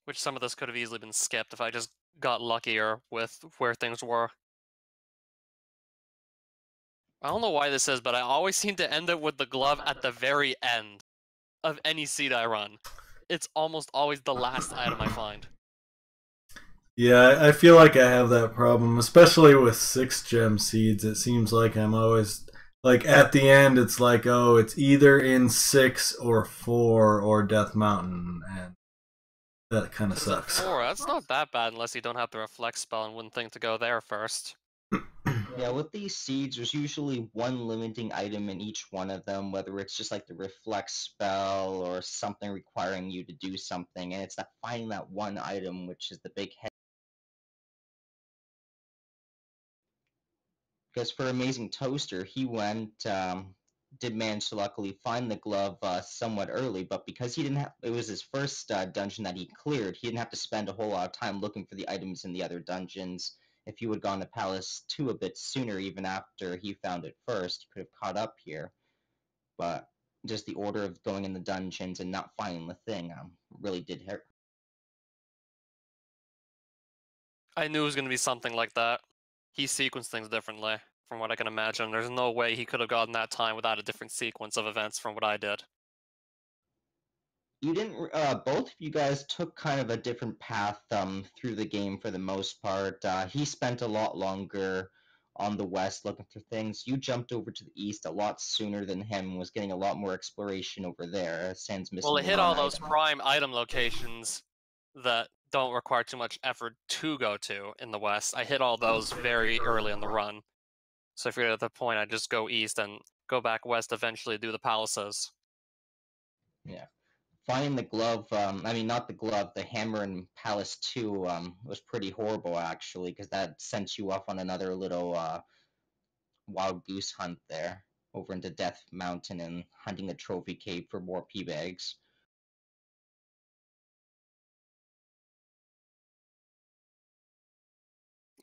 Which some of this could have easily been skipped if I just got luckier with where things were. I don't know why this is, but I always seem to end up with the glove at the very end of any seed I run. It's almost always the last item I find. Yeah, I feel like I have that problem, especially with 6-gem seeds. It seems like I'm always, like, at the end, it's like, oh, it's either in 6 or 4 or Death Mountain, and that kind of sucks. 4, that's not that bad unless you don't have the reflect spell and wouldn't think to go there first. Yeah, with these seeds, there's usually one limiting item in each one of them, whether it's just like the reflect spell or something requiring you to do something, and it's that finding that one item which is the big head. Because for AmazingToaster, he did manage to luckily find the glove somewhat early, but because he didn't have, it was his first dungeon that he cleared, he didn't have to spend a whole lot of time looking for the items in the other dungeons. If you had gone to Palace 2 a bit sooner, even after he found it first, you could have caught up here. But just the order of going in the dungeons and not finding the thing really did hurt. I knew it was going to be something like that. He sequenced things differently, from what I can imagine. There's no way he could have gotten that time without a different sequence of events from what I did. You didn't. Both of you guys took kind of a different path through the game for the most part. He spent a lot longer on the west looking for things. You jumped over to the east a lot sooner than him. Was getting a lot more exploration over there. Sans missing Well, it the hit one all those item. prime item locations that don't require too much effort to go to in the west. I hit all those very early in the run. So I figured at the point I'd just go east and go back west eventually, do the palaces. Yeah. Finding the glove, I mean, not the glove, the hammer in Palace 2 was pretty horrible, actually, because that sent you off on another little wild goose hunt there, over into Death Mountain and hunting the trophy cave for more P-bags.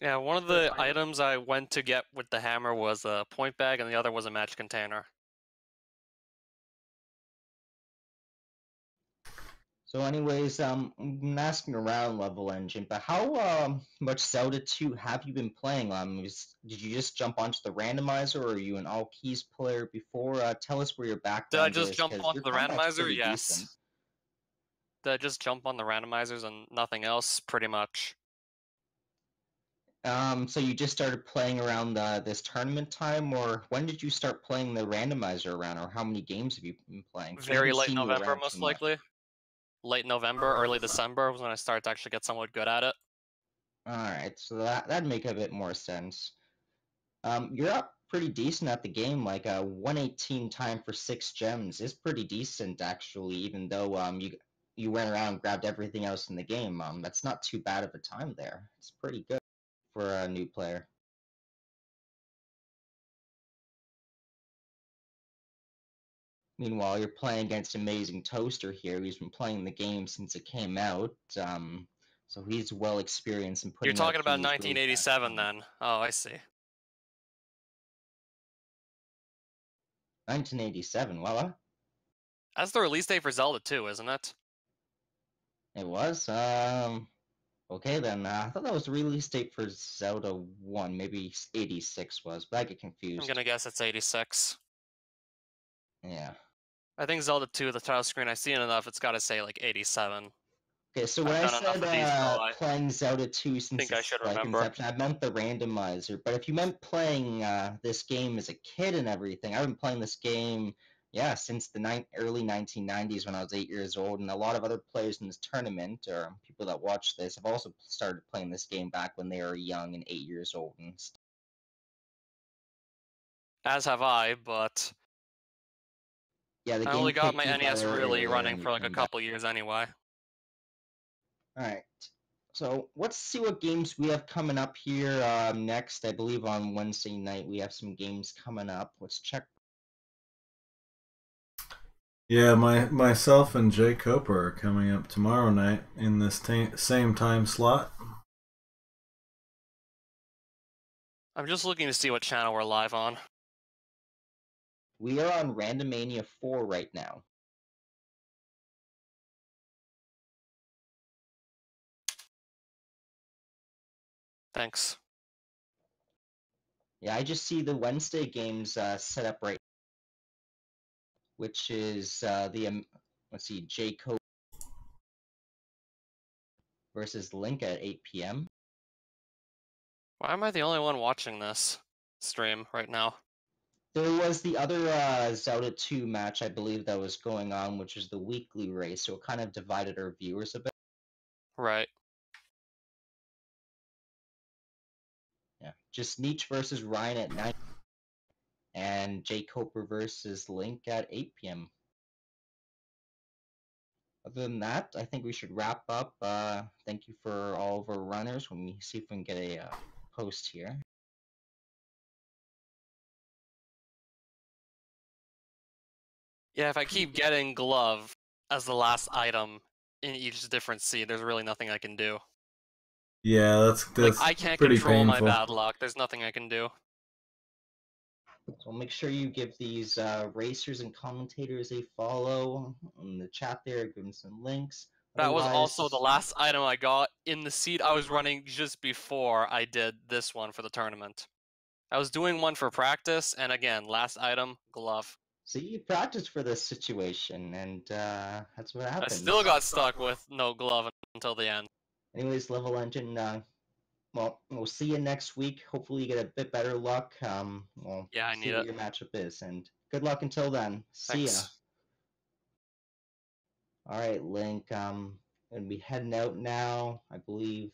Yeah, one of the items I went to get with the hammer was a point bag, and the other was a match container. So anyways, I'm asking around Level Engine, but how much Zelda 2 have you been playing? Did you just jump onto the randomizer, or are you an all keys player before? Tell us where your Did I background just is, jump because onto your the combat's randomizer? pretty Yes. decent. Did I just jump on the randomizers and nothing else? Pretty much. So you just started playing around this tournament time, or when did you start playing the randomizer around, or how many games have you been playing? 'Cause we Very haven't late seen you November, around most too much. likely. Late November, early December was when I started to actually get somewhat good at it. Alright, so that'd make a bit more sense. You're up pretty decent at the game, like a 118 time for 6 gems is pretty decent actually, even though you went around and grabbed everything else in the game. That's not too bad of a time there. It's pretty good for a new player. Meanwhile, you're playing against AmazingToaster here. He's been playing the game since it came out, so he's well experienced in You're putting out talking about these really fast 1987 games. then. Oh, I see. 1987, well, That's the release date for Zelda 2, isn't it? it was. Okay then. I thought that was the release date for Zelda 1. Maybe 86 was, but I get I'm confused. gonna guess it's 86. Yeah. I think Zelda 2, the title screen, I've seen enough, it's gotta say like 87. Okay, so when I've I done enough said of these, so I playing Zelda 2 since think I its should like remember. inception, I meant the randomizer. But if you meant playing this game as a kid and everything, I've been playing this game, yeah, since the early 1990s when I was 8 years old, and a lot of other players in this tournament or people that watch this have also started playing this game back when they were young and 8 years old and stuff. As have I, but Yeah, the I game only got kicked my you NES better really earlier running and you for like a come back. couple years anyway. Alright, so let's see what games we have coming up here next. I believe on Wednesday night we have some games coming up. Let's check. Yeah, myself and Jay Coper are coming up tomorrow night in this same time slot. I'm just looking to see what channel we're live on. We are on Randomania 4 right now. Thanks. Yeah, I just see the Wednesday games set up right, which is let's see, J Cope versus Link at 8 p.m. Why am I the only one watching this stream right now? There was the other Zelda 2 match, I believe, that was going on, which is the weekly race, so it kind of divided our viewers a bit. Right. Yeah, just Nietzsche versus Ryan at 9, and Jay Coper versus Link at 8 p.m. Other than that, I think we should wrap up. Thank you for all of our runners. Let me see if we can get a post here. Yeah, if I keep getting glove as the last item in each different seed, there's really nothing I can do. Yeah, that's Like, I can't pretty control painful. my bad luck. There's nothing I can do. So make sure you give these racers and commentators a follow in the chat there. Give them some links. That was Otherwise, also the last item I got in the seed I was running just before I did this one for the tournament. I was doing one for practice, and again, last item, glove. so you practiced for this situation, and that's what I happens. still got stuck with no glove until the end. Anyways, Level Engine, well, we'll see you next week. Hopefully you get a bit better luck. We'll Yeah, I see need what it. your matchup is, and good luck until then. See ya. Thanks. All right, Link. and be heading out now. I believe.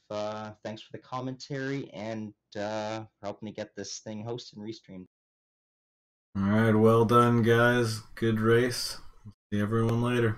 Thanks for the commentary and for helping me get this thing hosted and restreamed. All right, well done, guys. Good race. See everyone later.